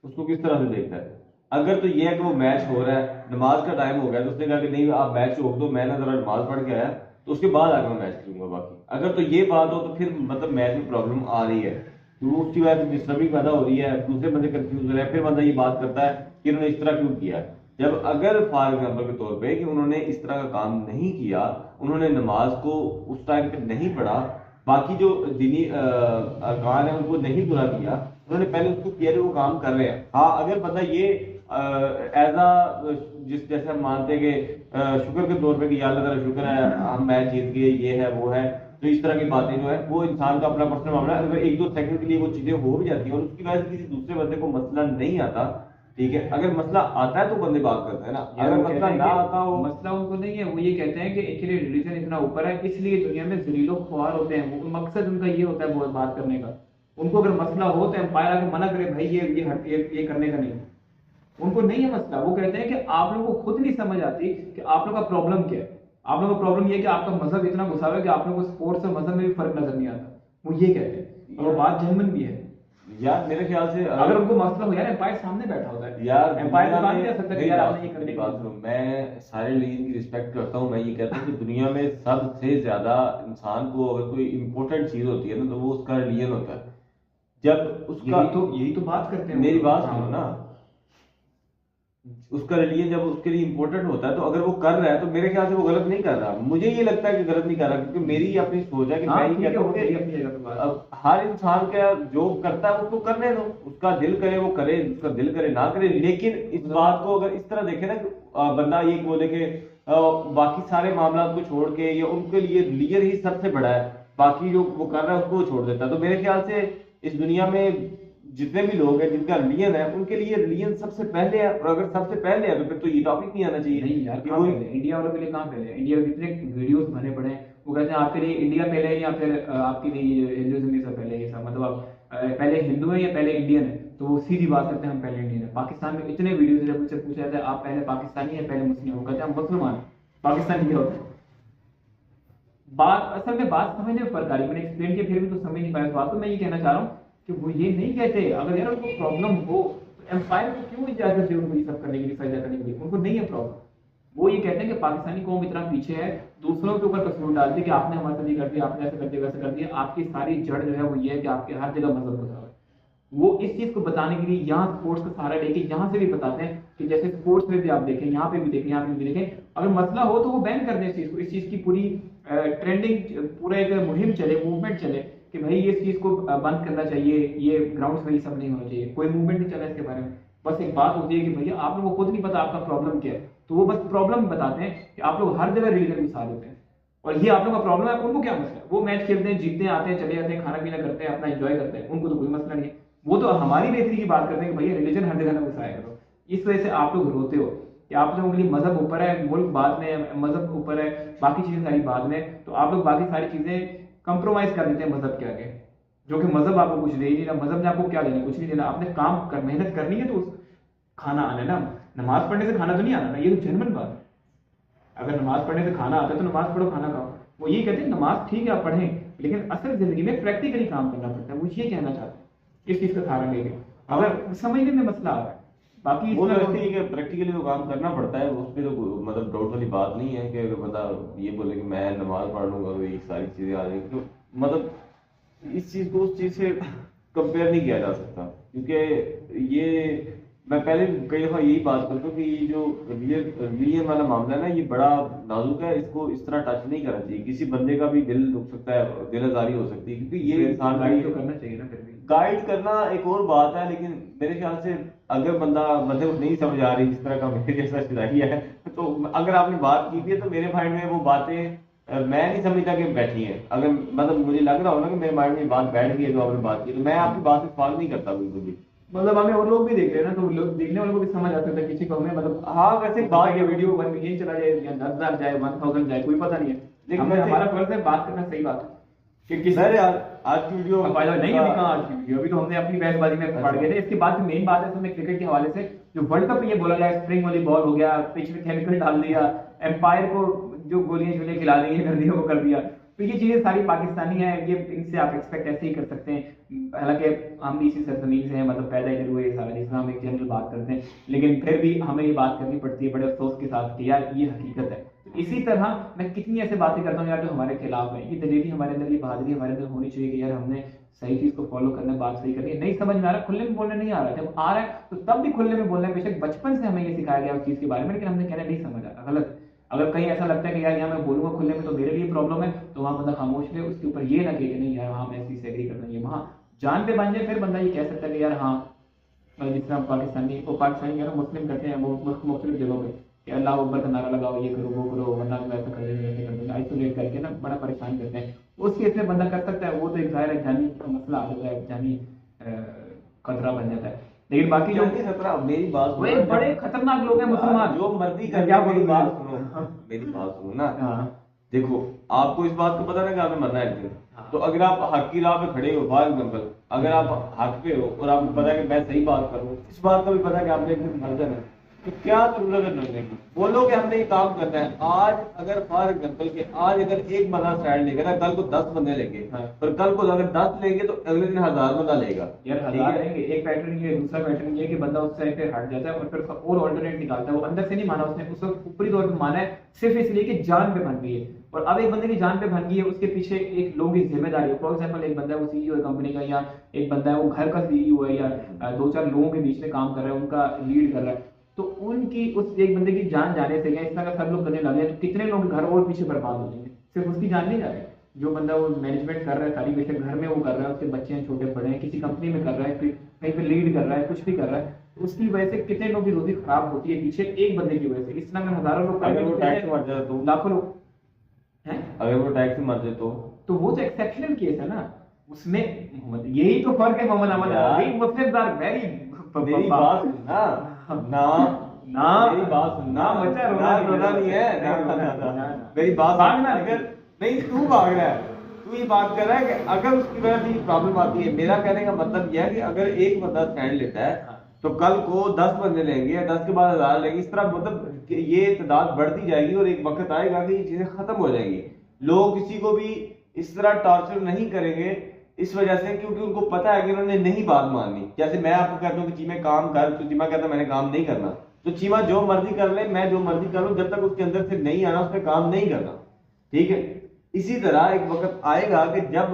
उसको किस तरह से देखता है। अगर तो ये है कि वो मैच हो रहा है, नमाज का टाइम हो गया, तो उसने कहा कि नहीं आप मैच रोक दो, मैं ना जरा नमाज पढ़ के आया, तो उसके बाद आकर मैं मैच खेलूंगा। बाकी अगर तो ये बात हो तो फिर मतलब मैच में प्रॉब्लम आ रही है, तो उसकी वजह से डिस्टर्बिंग पैदा हो रही है, दूसरे बंदे कंफ्यूज हो रहे हैं, फिर बंदा ये बात करता है कि इन्होंने इस तरह क्यों किया। जब अगर फॉर एग्जाम्पल के तौर पे कि उन्होंने इस तरह का काम नहीं किया, उन्होंने नमाज को उस टाइम पे नहीं पढ़ा, बाकी जो दीनी अरकान है उनको नहीं पूरा किया, उन्होंने पहले उसको किया वो काम कर रहे हैं। हाँ अगर बंदा ये एज अ जिस जैसे हम मानते हैं कि शुक्र के तौर पे कि या अल्लाह ताला शुक्र है हम मैच जीत गए, ये है वो है, तो इस तरह की बातें जो है वो इंसान का अपना पर्सनल मामला है। अगर 1-2 सेकंड के लिए वो चीजें हो भी जाती हैं और उसकी वजह से किसी दूसरे बंदे को मसला नहीं आता, ठीक है, अगर मसला आता है तो बंदे बात करते हैं ना, यार अगर वो मसला कहते हैं ना कि आता हो। मसला उनको नहीं है, वो ये कहते हैं कि एक्चुअली रिलीजन इतना ऊपर है, इसलिए दुनिया में जलीलो ख्वार होते हैं, वो मकसद उनका ये होता है बहुत बात करने का। उनको अगर मसला हो तो एम्पायर आके मना करे भाई ये करने का नहीं है। उनको नहीं है मसला, वो कहते हैं कि आप लोगों को खुद नहीं समझ आती कि आप लोगों का प्रॉब्लम क्या है। आप लोगों का प्रॉब्लम ये है कि आपका मजहब इतना घुसा हुआ है कि आप लोगों को स्पोर्ट्स और मजहब में भी फर्क नजर नहीं आता। वो ये कहते हैं, और वो बात जेन्युइन भी है। यार मेरे ख्याल से अगर उनको मसला हो, यार एम्पायर सामने बैठा होता है, यार एम्पायर दुनिया तो बात में- नहीं कर सकता कि मेरी यार बात आपने ये सुनो, करने मेरी की बात सुनो, मैं सारे रिलीजन की रिस्पेक्ट करता हूँ। मैं ये कहता हूँ कि दुनिया में सबसे ज्यादा इंसान को अगर कोई इंपॉर्टेंट चीज होती है ना तो वो उसका रिलीजन होता है। जब उसका यही तो बात करते हैं मेरी वो। बात हाँ। सुनो ना, उसका रिलीजन जब उसके लिए इंपॉर्टेंट होता है तो अगर वो कर रहा है तो मेरे ख्याल से वो गलत नहीं कर रहा। मुझे ये लगता है कि गलत नहीं कर रहा, क्योंकि मेरी अपनी सोच है कि हाँ, मैं ये ठीक है, कहता वो हूँ सही कि अपनी जगह पे बात। अब हर इंसान का जो करता है उसको करने दो, उसका दिल करे वो करे, उसका दिल करे ना करे। लेकिन इस बात को अगर इस तरह देखे ना कि बंदा ये बोले कि बाकी सारे मामला को छोड़ के या उनके लिए रिलीजन ही सबसे बड़ा है, बाकी जो वो कर रहा है उसको वो छोड़ देता है। तो मेरे ख्याल से इस दुनिया में जितने भी लोग हैं जिनका रिलीजन है उनके लिए रिलीजन सबसे पहले है, और अगर सबसे पहले है तो फिर तो ये टॉपिक नहीं आना चाहिए। नहीं यार, कि कहाँ वो पहले इंडिया वालों के लिए? कहाँ पहले? इंडिया के कितने वीडियोस बने पड़े हैं, वो कहते हैं आपके लिए इंडिया पहले है या फिर आपके लिए हिंदुइज्म ये सब पहले है, ये सब मतलब आप पहले हिंदू है या पहले इंडियन है, तो वो सीधी बात करते हैं हम पहले इंडियन है। पाकिस्तान में इतने वीडियोस जब मुझसे पूछा जाता है आप पहले पाकिस्तानी है पहले मुस्लिम, वो कहते हैं हम मुसलमान। पाकिस्तानी क्या होता है? बात असल में बात समझने में फर्क आ रही है। मैंने एक्सप्लेन किया फिर भी तो समझ नहीं पाया। बात तो मैं ये कहना चाह रहा हूँ कि वो ये नहीं कहते, अगर यार उनको प्रॉब्लम हो तो एम्पायर को क्यों इजाजत दे उनको ये सब करने के लिए, फैसला करने के लिए? उनको नहीं है प्रॉब्लम। वो ये कहते हैं कि पाकिस्तानी कौम इतना पीछे है, दूसरों के ऊपर कसूर डालती है कि आपने हमारे साथ ये कर दिया, आपने ऐसा कर दिया, वैसा कर दिया। आपकी सारी जड़ जो है वो ये है कि आपके हर जगह मजहब घुसा हुआ है। वो इस चीज को बताने के लिए यहाँ स्पोर्ट्स का सहारा लेके यहाँ से भी बताते हैं कि जैसे स्पोर्ट्स में भी आप देखें, यहाँ पे भी देखें, यहाँ पे भी देखें, अगर मसला हो तो वो बैन कर दें इस चीज को। इस चीज की पूरी ट्रेंडिंग, पूरा एक मुहिम चले, मूवमेंट चले कि भाई ये चीज को बंद करना चाहिए, ये ग्राउंड्स में ये सब नहीं होना चाहिए। कोई मूवमेंट नहीं चला इसके बारे में। बस एक बात होती है कि भैया आप लोगों को खुद नहीं पता आपका प्रॉब्लम क्या है, तो वो बस प्रॉब्लम बताते हैं कि आप लोग हर जगह रिलीजन घुसा देते हैं और ये आप लोगों का प्रॉब्लम है। उनको क्या मसला है? वो मैच खेलते हैं, जीतते हैं, आते हैं, चले जाते हैं, खाना पीना करते हैं, अपना एंजॉय करते हैं, उनको तो कोई मसला नहीं है। वो तो हमारी बेहतरी की बात करते हैं कि भैया रिलीजन हर जगह ना घुसाया करो। इस वजह से आप लोग रोते हो कि आप लोगों के लिए मजहब ऊपर है, मुल्क बाद में है, मजहब ऊपर है, बाकी चीजें सारी बाद में, तो आप लोग बाकी सारी चीजें कंप्रोमाइज कर देते हैं मजहब के आगे, जो कि मजहब आपको कुछ दे ही नहीं रहा। मजहब ने आपको क्या देना? कुछ नहीं देना। आपने काम कर, मेहनत करनी है तो खाना आना है ना। नमाज पढ़ने से खाना तो नहीं आना ना, ये तो जेन्युइन बात है। अगर नमाज पढ़ने से खाना आता है तो नमाज पढ़ो, खाना खाओ। वो ये कहते हैं नमाज ठीक है आप पढ़ें, लेकिन असल जिंदगी में प्रैक्टिकली काम करना पड़ता है। वो ये कहना चाहते हैं इस चीज का सहारा लेके, अगर समझने में मसला आ रहा है। बाकी वो तो इसमें ऐसे ही कि प्रैक्टिकली तो काम करना पड़ता है, उस पर तो मतलब डाउट वाली बात नहीं है कि अगर बंदा ये बोले कि मैं नमाज पढ़ लूंगा तो ये सारी चीजें आ जाएंगी, तो मतलब इस चीज को उस चीज से कंपेयर नहीं किया जा सकता। क्योंकि ये मैं पहले कई दफा यही बात करता हूँ कि ये जो रिलीजन वाला मामला है ना, ये बड़ा नाजुक है, इसको इस तरह टच नहीं करना चाहिए। किसी बंदे का भी दिल दुख सकता है, दिल आजारी हो सकती है, क्योंकि ये इंसान गाइड तो करना चाहिए ना। फिर भी गाइड करना एक और बात है, लेकिन मेरे ख्याल से अगर बंदे को नहीं समझ आ रही, जिस तरह का मेरे जैसा शिदाई है, तो अगर आपने बात की थी तो मेरे माइंड में वो बातें मैं नहीं समझता कि बैठी है। अगर मतलब मुझे लग रहा हो ना कि मेरे माइंड में बात बैठ गई है, जो आपने बात की, तो मैं आपकी बात से सवाल नहीं करता बिल्कुल भी। मतलब हमें और लोग भी देख रहे हैं ना, तो लोग देखने वालों को भी समझ आ सकता है। किसी को हमें मतलब हाँ वैसे बात ये वीडियो 1 मिलियन चला जाए या 10,000 जाए, 1000 जाए, कोई पता नहीं है। लेकिन हमें वैसे- हमारा फर्ज है बात करना, सही बात है कि किसी सर यार आज की वीडियो फायदा नहीं। अभी कहाँ आज की वीडियो, अभी तो हमने अपनी बहसबाजी में पड़ गए थे। इसके बाद मेन बात है इसमें क्रिकेट के हवाले से, जो वर्ल्ड कप में ये बोला जाए स्प्रिंग वाली बॉल हो गया, पिच में केमिकल डाल दिया, एम्पायर को जो गोलियां शोलियां खिला दी, कर दिया, वो कर दिया, तो ये चीजें सारी पाकिस्तानी है। ये इनसे आप एक्सपेक्ट ऐसे ही कर सकते हैं। हालांकि हम भी इसी सरजमीन से हैं, मतलब पैदा इधर हुए सारा, जिसमें हम एक जनरल बात करते हैं, लेकिन फिर भी हमें ये बात करनी पड़ती है बड़े अफसोस के साथ कि यार ये हकीकत है। तो इसी तरह मैं कितनी ऐसे बातें करता हूँ यार जो हमारे खिलाफ है। ये दलेरी हमारे अंदर, ये बहादुरी हमारे अंदर होनी चाहिए कि यार हमने सही चीज को फॉलो करना, बात सही करनी है। नहीं समझ में आ रहा, खुले में बोलने नहीं आ रहा, जब आ रहा है तो तब भी खुले में बोलना है। बेशक बचपन से हमें ये सिखाया गया उस चीज के बारे में, लेकिन हमने कहना नहीं समझ आ रहा, गलत। अगर कहीं ऐसा लगता है कि यार यहाँ मैं बोलूंगा खुले में तो मेरे लिए प्रॉब्लम है, तो वहां बंदा खामोश रहे, उसके ऊपर ये ना कहे कि नहीं यार हाँ मैं इसी से एग्री करना है। वहां जान पे बन जाए, फिर बंदा ये कह सकता है कि यार हाँ, जिस तरह पाकिस्तानी कह रहा मुस्लिम करते हैं मुख्तलिफ जगहों पे कि अल्लाह अकबर का नारा लगाओ, ये करो, वो करो, वरना तुम ऐसा कर देंगे, वैसे कर देंगे, आइसोलेट करके ना बड़ा परेशान करते हैं। उस केस में बंदा कर सकता है, वो तो एक जाहिर है जानी मसला आ जाता है, जानी खतरा बन जाता है। लेकिन बाकी जो क्योंकि 17 मेरी बात वो सुनो, एक बड़े खतरनाक लोग हैं मुसलमान। जो मर्जी कर क्या मेरी बोलूं बात मैं? सुनो, मेरी बात सुनो ना। हाँ देखो, आपको इस बात को पता ना कि आपने मरना है एक दिन। हाँ। तो अगर आप हक की राह पे खड़े हो, फॉर एग्जाम्पल, अगर आप हक पे हो और आपको पता है कि मैं सही बात करूँ, इस बात का भी पता है कि आपने एक दिन मर जाना है, तो क्या जरूरत है लड़ने की? बोलो कि हमने ये काम करना है। आज अगर फॉर एग्जाम्पल के आज अगर एक बंदा स्टैंड लेगा ना, कल को 10 बंदे लेंगे, हाँ। पर कल को अगर 10 लेंगे तो अगले दिन 1000 बंदा लेगा। यार ठीक 1000 है? रहेंगे, एक पैटर्न ये, दूसरा पैटर्न ये कि बंदा उस साइड पे हट जाता है और फिर उसका और ऑल्टरनेट निकालता है। वो अंदर से नहीं माना उसने, उस वक्त ऊपरी तौर पे माना है सिर्फ इसलिए कि जान पे बन गई है। और अब एक बंदे की जान पे बन गई है, उसके पीछे एक लोगों की जिम्मेदारी है। फॉर एग्जाम्पल एक बंदा है वो सीईओ है कंपनी का, या एक बंदा है वो घर का सीईओ है, या 2-4 लोगों के बीच में काम कर रहा है, उनका लीड कर रहा है। तो उनकी उस एक बंदे की जान जाने से, या इस तरह का सब लोग करने लगे तो कितने लोग घर और पीछे बर्बाद हो जाएंगे। सिर्फ उसकी जान नहीं जा रही, जो बंदा वो मैनेजमेंट कर रहा है सारी, बेशक घर में वो कर रहा है, उसके बच्चे हैं छोटे बड़े हैं, किसी कंपनी में कर रहा है, कहीं पे लीड कर रहा है, कुछ भी कर रहा है, तो उसकी वजह से कितने लोग की रोजी खराब होती है पीछे एक बंदे की वजह से। इस तरह में हजारों लोग अगर वो टैक्स मर जाए तो, लाखों लोग हैं। अगर वो टैक्स मर जाए तो वो तो एक्सेप्शनल केस है ना, उसमें यही तो फर्क है मोहम्मद अहमद। यार, वी मुस्लिम्स आर वेरी मेरी बात सुनना ना, ना मेरी बात सुनना, बच्चा रोना नहीं है, ना। मेरी बात भागना सुन, अगर नहीं तू भाग रहा है, तू ये बात कर रहा है कि अगर उसकी वजह से प्रॉब्लम आती है। मेरा कहने का मतलब यह है कि अगर एक बंदा स्टैंड लेता है तो कल को 10 बंदे लेंगे, या 10 के बाद 1000 लेंगे, इस तरह मतलब कि ये तादाद बढ़ती जाएगी और एक वक्त आएगा कि ये चीजें खत्म हो जाएंगी। लोग किसी को भी इस तरह टॉर्चर नहीं करेंगे इस वजह से, क्योंकि उनको पता है कि उन्होंने नहीं बात माननी। जैसे मैं आपको कहता हूँ कि चीमा काम कर, तो चीमा कहता है मैंने काम नहीं करना, तो चीमा जो मर्जी कर ले, मैं जो मर्जी कर लूं, जब तक उसके अंदर से नहीं आना उस पर काम नहीं करना। ठीक है? इसी तरह एक वक्त आएगा कि जब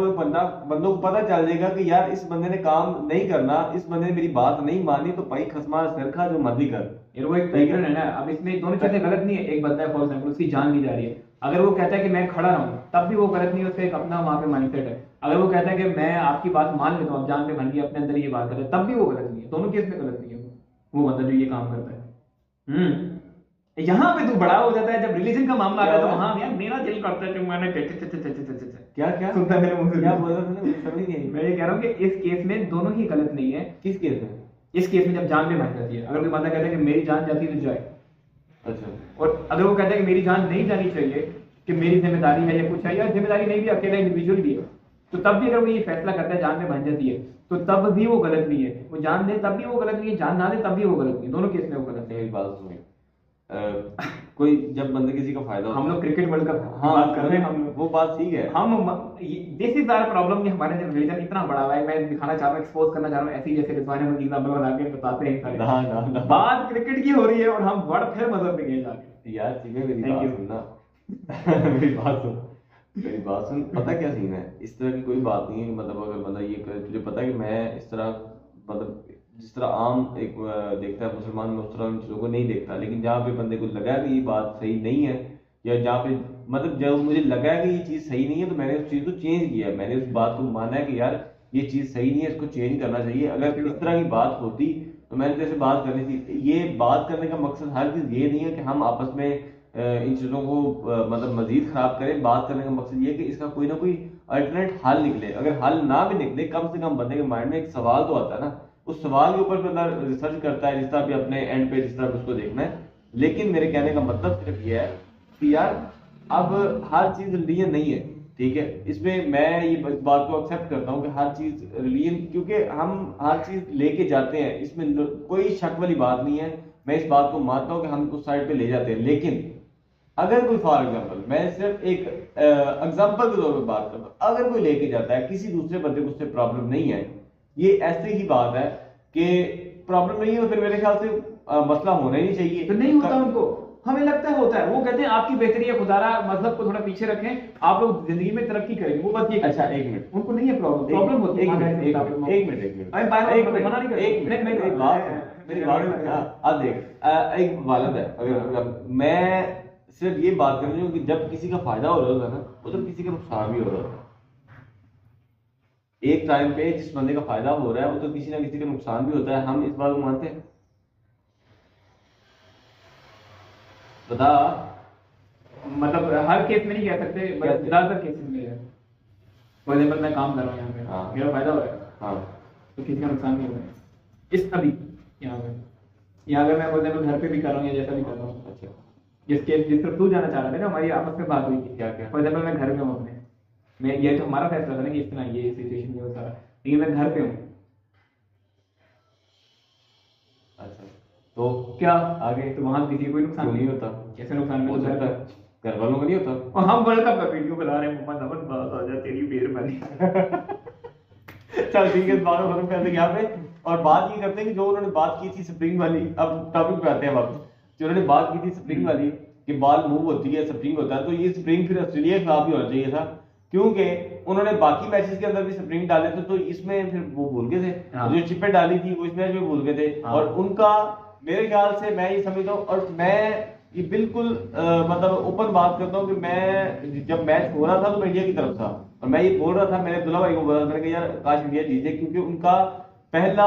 बंदों को पता चल जाएगा कि यार इस बंदे ने काम नहीं करना, इस बंदे ने मेरी बात नहीं मानी, तो भाई खसमा सिर खा, जो मर्जी कर। यार वो एक पैटर्न है ना। अब इसमें दोनों चीजें गलत नहीं है। एक बंदा है फॉर एग्जांपल, उसकी जान ली जा रही है, अगर वो कहता है कि मैं खड़ा रहूं, तब भी वो गलत नहीं है, उसका एक अपना वहां पे माइंडसेट है। अगर वो कहता है कि मैं आपकी बात मान लेता हूं, अब जान पे बन गई, अपने अंदर ये बात करता है, तब भी वो गलत नहीं है। दोनों केस में गलत नहीं है वो बंदा जो ये काम करता है। यहाँ पे तू बड़ा हो जाता है, जब रिलीजन का मामला आता है तो वहां यार मेरा दिल करता है कि मैंने क्या सुनता है मेरे मुंह से। क्या बोल रहा था, मुझे समझ नहीं आई। मैं ये कह रहा हूँ कि इस केस में दोनों ही गलत नहीं है। किस केस में? इस केस में जब जान पे बन जाती है, अगर कोई बंदा कहता है कि मेरी जान जाती है तो जाए, अच्छा, और अगर वो कहता है कि मेरी जान नहीं जानी चाहिए, कि मेरी जिम्मेदारी है या कुछ है, या जिम्मेदारी नहीं भी, अकेला इंडिविजुअल भी है, तो तब भी अगर वो ये फैसला करता है जान में बन जाती है, तो तब भी वो गलत नहीं है। वो जान दे तब भी वो गलत नहीं है, जान ना दे तब भी वो गलत नहीं है। दोनों केस में वो गलत नहीं है। एक बात सुनिए, कोई जब बंदे किसी का फायदा हम लोग क्रिकेट वर्ल्ड कप हाँ बात कर रहे हैं, हम लोग वो बात ठीक है। हम दिस इज आवर प्रॉब्लम कि हमारे जो रिलीजन इतना बड़ा हुआ है। मैं दिखाना चाह रहा हूँ, एक्सपोज करना चाह रहा हूँ, ऐसी जैसे रिजवान अहमद एग्जांपल बना के बताते हैं सारे। ना। बात क्रिकेट की हो रही है और हम वर्ड फिर मजहब में गए जाके। यार चीमें मेरी Thank बात you. सुनना मेरी बात सुन। पता क्या सीन है, इस तरह की कोई बात नहीं है कि मतलब अगर बंदा ये करे, तुझे पता है कि मैं इस तरह मतलब जिस तरह आम एक देखता है मुसलमान में, उस तरह उन चीज़ों को नहीं देखता। लेकिन जहाँ पे बंदे को लगा कि ये बात सही नहीं है, या जहाँ पे मतलब जब मुझे लगा कि ये चीज़ सही नहीं है, तो मैंने उस चीज़ को चेंज किया। मैंने उस बात को माना है कि यार ये चीज़ सही नहीं है, इसको चेंज करना चाहिए। अगर इस तरह की बात होती तो मैंने जैसे बात करनी थी। ये बात करने का मकसद हर चीज़ ये नहीं है कि हम आपस में इन चीज़ों को मतलब मजीद खराब करें। बात करने का मकसद ये है कि इसका कोई ना कोई अल्टरनेट हल निकले। अगर हल ना भी निकले, कम से कम बंदे के माइंड में एक सवाल तो आता है ना, उस सवाल के ऊपर बंदा रिसर्च करता है, जिस तरह भी अपने एंड पे जिस तरह भी उसको देखना है। लेकिन मेरे कहने का मतलब सिर्फ ये है कि यार अब हर चीज़ रिलीजन नहीं है, ठीक है? इसमें मैं ये इस बात को एक्सेप्ट करता हूँ कि हर चीज़ रिलीजन, क्योंकि हम हर चीज़ लेके जाते हैं, इसमें कोई शक वाली बात नहीं है। मैं इस बात को मानता हूँ कि हम उस साइड पे ले जाते हैं। लेकिन अगर कोई फॉर एग्जाम्पल, मैं सिर्फ एक एग्जाम्पल के तौर पर बात करता हूँ, अगर कोई लेके जाता है किसी दूसरे बंदे को, उससे प्रॉब्लम नहीं है, ये ऐसे ही बात है कि प्रॉब्लम नहीं है, तो फिर मेरे ख्याल से मसला होना ही नहीं चाहिए। तो नहीं होता उनको, हमें लगता है होता है। वो कहते हैं आपकी बेहतरी है, खुदारा मजहब को थोड़ा पीछे रखें, आप लोग जिंदगी में तरक्की करेंगे। वो बस ये अच्छा, एक मिनट, उनको नहीं है प्रॉब्लम। प्रॉब्लम होती है एक मिनट, मेरी बात अब देख, एक वालद है, अगर मैं सिर्फ ये बात कर रही हूँ कि जब किसी का फायदा हो रहा होता है ना, उधर किसी का नुकसान भी हो रहा होता है। एक टाइम पे जिस बंदे का फायदा हो रहा है, वो तो किसी ना किसी का नुकसान भी होता है। हम इस बात को मानते हैं? बता। मतलब हर केस में नहीं कह सकते, बट ज्यादातर केसेस में है। फॉर एग्जांपल मैं काम कर रहा हूँ यहाँ पे, हाँ। मेरा फायदा हो रहा है, हाँ, तो किसी का नुकसान नहीं हो रहा है। इस अभी यहाँ पे मैं बोलते हैं घर पे भी कर रहा हूँ या जैसा भी कर रहा हूँ, अच्छा जिस तरफ तू जाना चाह रहा था ना, हमारी आपस में बात हुई थी क्या क्या फॉर एग्जाम्पल मैं घर पे हूँ अपने, मैं ये तो हमारा फैसला था ना कि इस तरह ये सिचुएशन ये सारा, लेकिन मैं घर पे हूँ, अच्छा तो क्या आगे तो वहां किसी को कोई नुकसान क्यों नहीं होता? कैसे नुकसान हो में सकता है घर वालों को नहीं होता। और हम वर्ल्ड कप का वीडियो बना रहे हैं, मोहम्मद अमन बात आ जा तेरी मेहरबानी। चल ठीक है, इस बात को खत्म करते हैं यहाँ पे, और बात ये करते हैं कि जो उन्होंने बात की थी स्प्रिंग वाली, अब टॉपिक पे आते हैं वापस। जो उन्होंने बात की थी स्प्रिंग वाली कि बॉल मूव होती है, स्प्रिंग होता है, तो ये स्प्रिंग फिर ऑस्ट्रेलिया के खिलाफ ही होना चाहिए था, क्योंकि उन्होंने बाकी मैचेस के अंदर भी स्प्रिंग डाले थे, तो इसमें फिर वो भूल गए थे। हाँ। जो चिपें डाली थी वो इस मैच में भूल गए थे। हाँ। और उनका मेरे ख्याल से मैं ये समझता हूँ, और मैं ये बिल्कुल मतलब ओपन बात करता हूँ कि मैं जब मैच हो रहा था तो मैं इंडिया की तरफ था, और मैं ये बोल रहा था, मैंने अब्दुल्ला भाई को बोला था, मैंने कहा यार काश इंडिया जीते, क्योंकि उनका पहला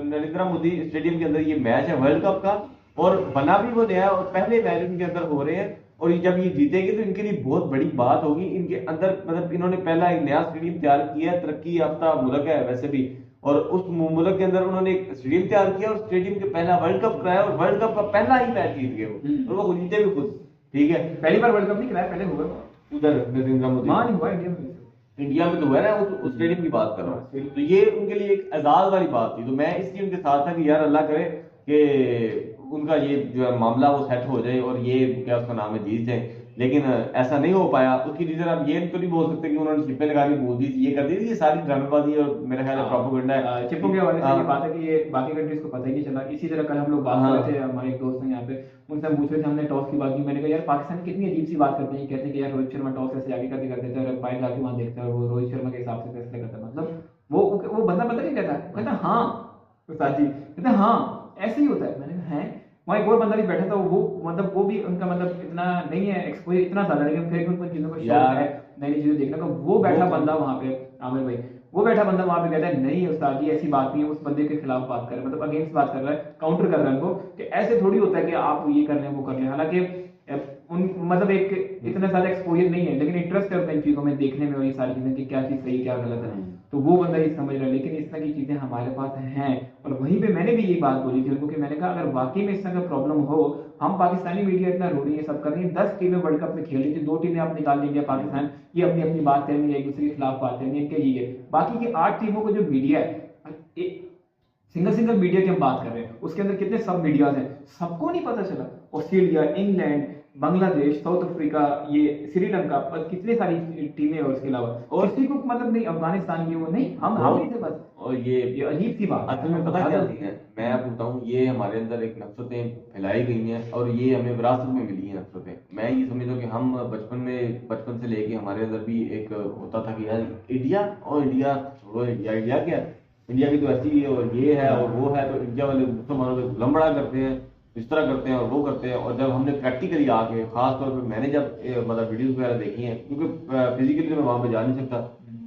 नरेंद्र मोदी स्टेडियम के अंदर ये मैच है वर्ल्ड कप का, और बना भी वो नया, और पहले मैच उनके अंदर हो रहे हैं, और जब ये जीतेंगे तो इनके लिए बहुत बड़ी बात होगी। इनके अंदर मतलब इन्होंने पहला एक नया स्टेडियम तैयार किया है, तरक्की याफ्ता मुल्क है वैसे भी, और उस मुल्क के अंदर उन्होंने एक स्टेडियम तैयार किया, और स्टेडियम के पहला वर्ल्ड कप कराया, और वर्ल्ड कप का पहला ही मैच जीत गए वो, और वो जीते भी खुद। ठीक है, पहली बार वर्ल्ड कप नहीं कराया, पहले हुआ उधर नरेंद्र मोदी वहां नहीं हुआ इंडिया में। इंडिया में तो हुआ है ना, उस स्टेडियम की बात कर रहा हूँ। तो ये उनके लिए एक एजाज वाली बात थी, तो मैं इसलिए उनके साथ था कि यार अल्लाह करे कि उनका ये जो है मामला वो सेट हो जाए, और ये क्या उसका नाम है जीत जाए, लेकिन ऐसा नहीं हो पाया। उसकी रीजन आप ये तो नहीं बोल सकते कि उन्होंने चिप्पे लगा के बोल दी थी, ये कर दी थी, ये सारी ड्रामेबाजी और मेरा ख्याल है प्रोपेगेंडा है। चिप्पो के हवाले से ये बात है कि ये बाकी कंट्रीज को पता ही नहीं चला। इसी तरह कल हम लोग बात कर रहे थे, हमारे एक दोस्त हैं यहाँ पे, उनसे हम पूछ रहे थे, हमने टॉस की बात की, मैंने कहा यार पाकिस्तान कितनी अजीब सी बात करते हैं, कहते हैं कि यार रोहित शर्मा टॉस ऐसे आगे करके कर देता है और अंपायर जाके वहां देखता है और वो रोहित शर्मा के हिसाब से फैसले करता है। मतलब वो बंदा पता क्या कहता है, कहता है हाँ उस्ताद जी, कहता है हाँ ऐसे ही होता है। मैंने कहा है, वहाँ एक और बंदा भी बैठा था, वो मतलब वो भी उनका मतलब इतना नहीं है एक्सपोजर इतना ज्यादा, लेकिन फिर भी उनको चीजों को शौक है, नई नई चीजें देखने का। वो बैठा बंदा वहाँ पे, आमिर भाई, वो बैठा बंदा वहाँ पे कहता है नहीं उस्ताद जी ऐसी बात नहीं है, उस बंदे के खिलाफ बात कर रहा है, मतलब अगेंस्ट बात कर रहा है, काउंटर कर रहा है उनको कि ऐसे थोड़ी होता है कि आप ये कर लें वो कर लें। हालांकि उन मतलब एक इतना ज्यादा एक्सपोजर नहीं है, लेकिन इंटरेस्ट है इन चीजों में देखने में, और ये सारी चीजें कि क्या चीज सही क्या गलत है, तो वो बंदा ये समझ रहा है। लेकिन इस तरह की चीजें हमारे पास हैं, और वहीं पे मैंने भी ये बात बोली थी उनको कि मैंने कहा अगर वाकई में इस तरह का प्रॉब्लम हो, हम पाकिस्तानी मीडिया इतना रो रही है, सब कर रही है, 10 टीमें वर्ल्ड कप में खेल रही थी, 2 टीमें आप निकाल ली, इंडिया पाकिस्तान, ये अपनी अपनी बात करेंगे, एक दूसरे के खिलाफ बात करेंगे, इनके लिए बाकी की 8 टीमों को जो मीडिया है, सिंगल मीडिया की हम बात कर रहे हैं, उसके अंदर कितने सब मीडियाज हैं, सबको नहीं पता चला। Australia, England, Bangladesh, south Africa, ये श्रीलंका, कितनी सारी टीमें और उसके अलावा, और किसी को मतलब नहीं, अफगानिस्तान की वो नहीं, हम ही थे बस। और ये अजीब सी बात असल में पता क्या चीज है, मैं आपको बताऊं, ये हमारे अंदर एक नफरतें फैलाई गई हैं, और ये हमें विरासत में मिली हैं नफरतें। मैं ये समझता हूँ कि हम बचपन से लेके हमारे अंदर भी एक होता था कि यार इंडिया, और इंडिया छोड़ो, इंडिया क्या है, इंडिया की तो ऐसी है और ये है और वो है, तो इंडिया वाले मुसलमानों पे लंबड़ा करते हैं, इस तरह करते हैं और वो करते हैं। और जब हमने प्रैक्टिकली आके, खास तौर पे मैंने जब मतलब वीडियोस वगैरह देखी हैं, क्योंकि फिजिकली तो मैं वहाँ पे जा नहीं सकता,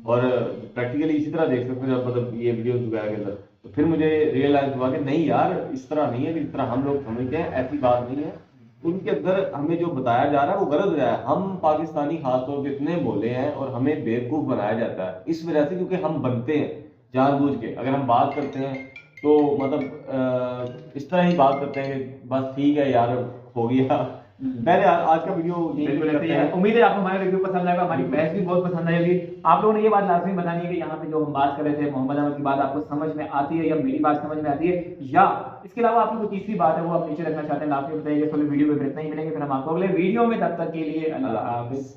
और प्रैक्टिकली इसी तरह देख सकते जब मतलब ये वीडियोस वगैरह के अंदर, तो फिर मुझे रियलाइज हुआ कि नहीं यार इस तरह नहीं है, जिस तरह हम लोग समझते हैं ऐसी बात नहीं है। उनके अंदर हमें जो बताया जा रहा है वो गलत है। हम पाकिस्तानी खासतौर पे इतने बोले हैं और हमें बेवकूफ बनाया जाता है इस वजह से, क्योंकि हम बनते हैं जानबूझ के। अगर हम बात करते हैं तो मतलब इस तरह ही बात करते हैं कि बस ठीक है यार हो गया। पहले आज का वीडियो बिल्कुल ऐसे ही है। उम्मीद है आपको हमारा रिव्यू पसंद आएगा, हमारी बहस भी बहुत पसंद आएगी। आप लोगों ने ये बात लाजमी बतानी है कि यहाँ पे जो हम बात कर रहे थे मोहम्मद अहमद की बात आपको समझ में आती है या मेरी बात समझ में आती है, या इसके अलावा आपकी कोई तीसरी बात है वो आप नीचे रखना चाहते हैं, लास्ट में बताइए। वीडियो में इतना ही मिलेंगे, फिर हम आपको अगले वीडियो में, तब तक के लिए अल्लाह हाफिज।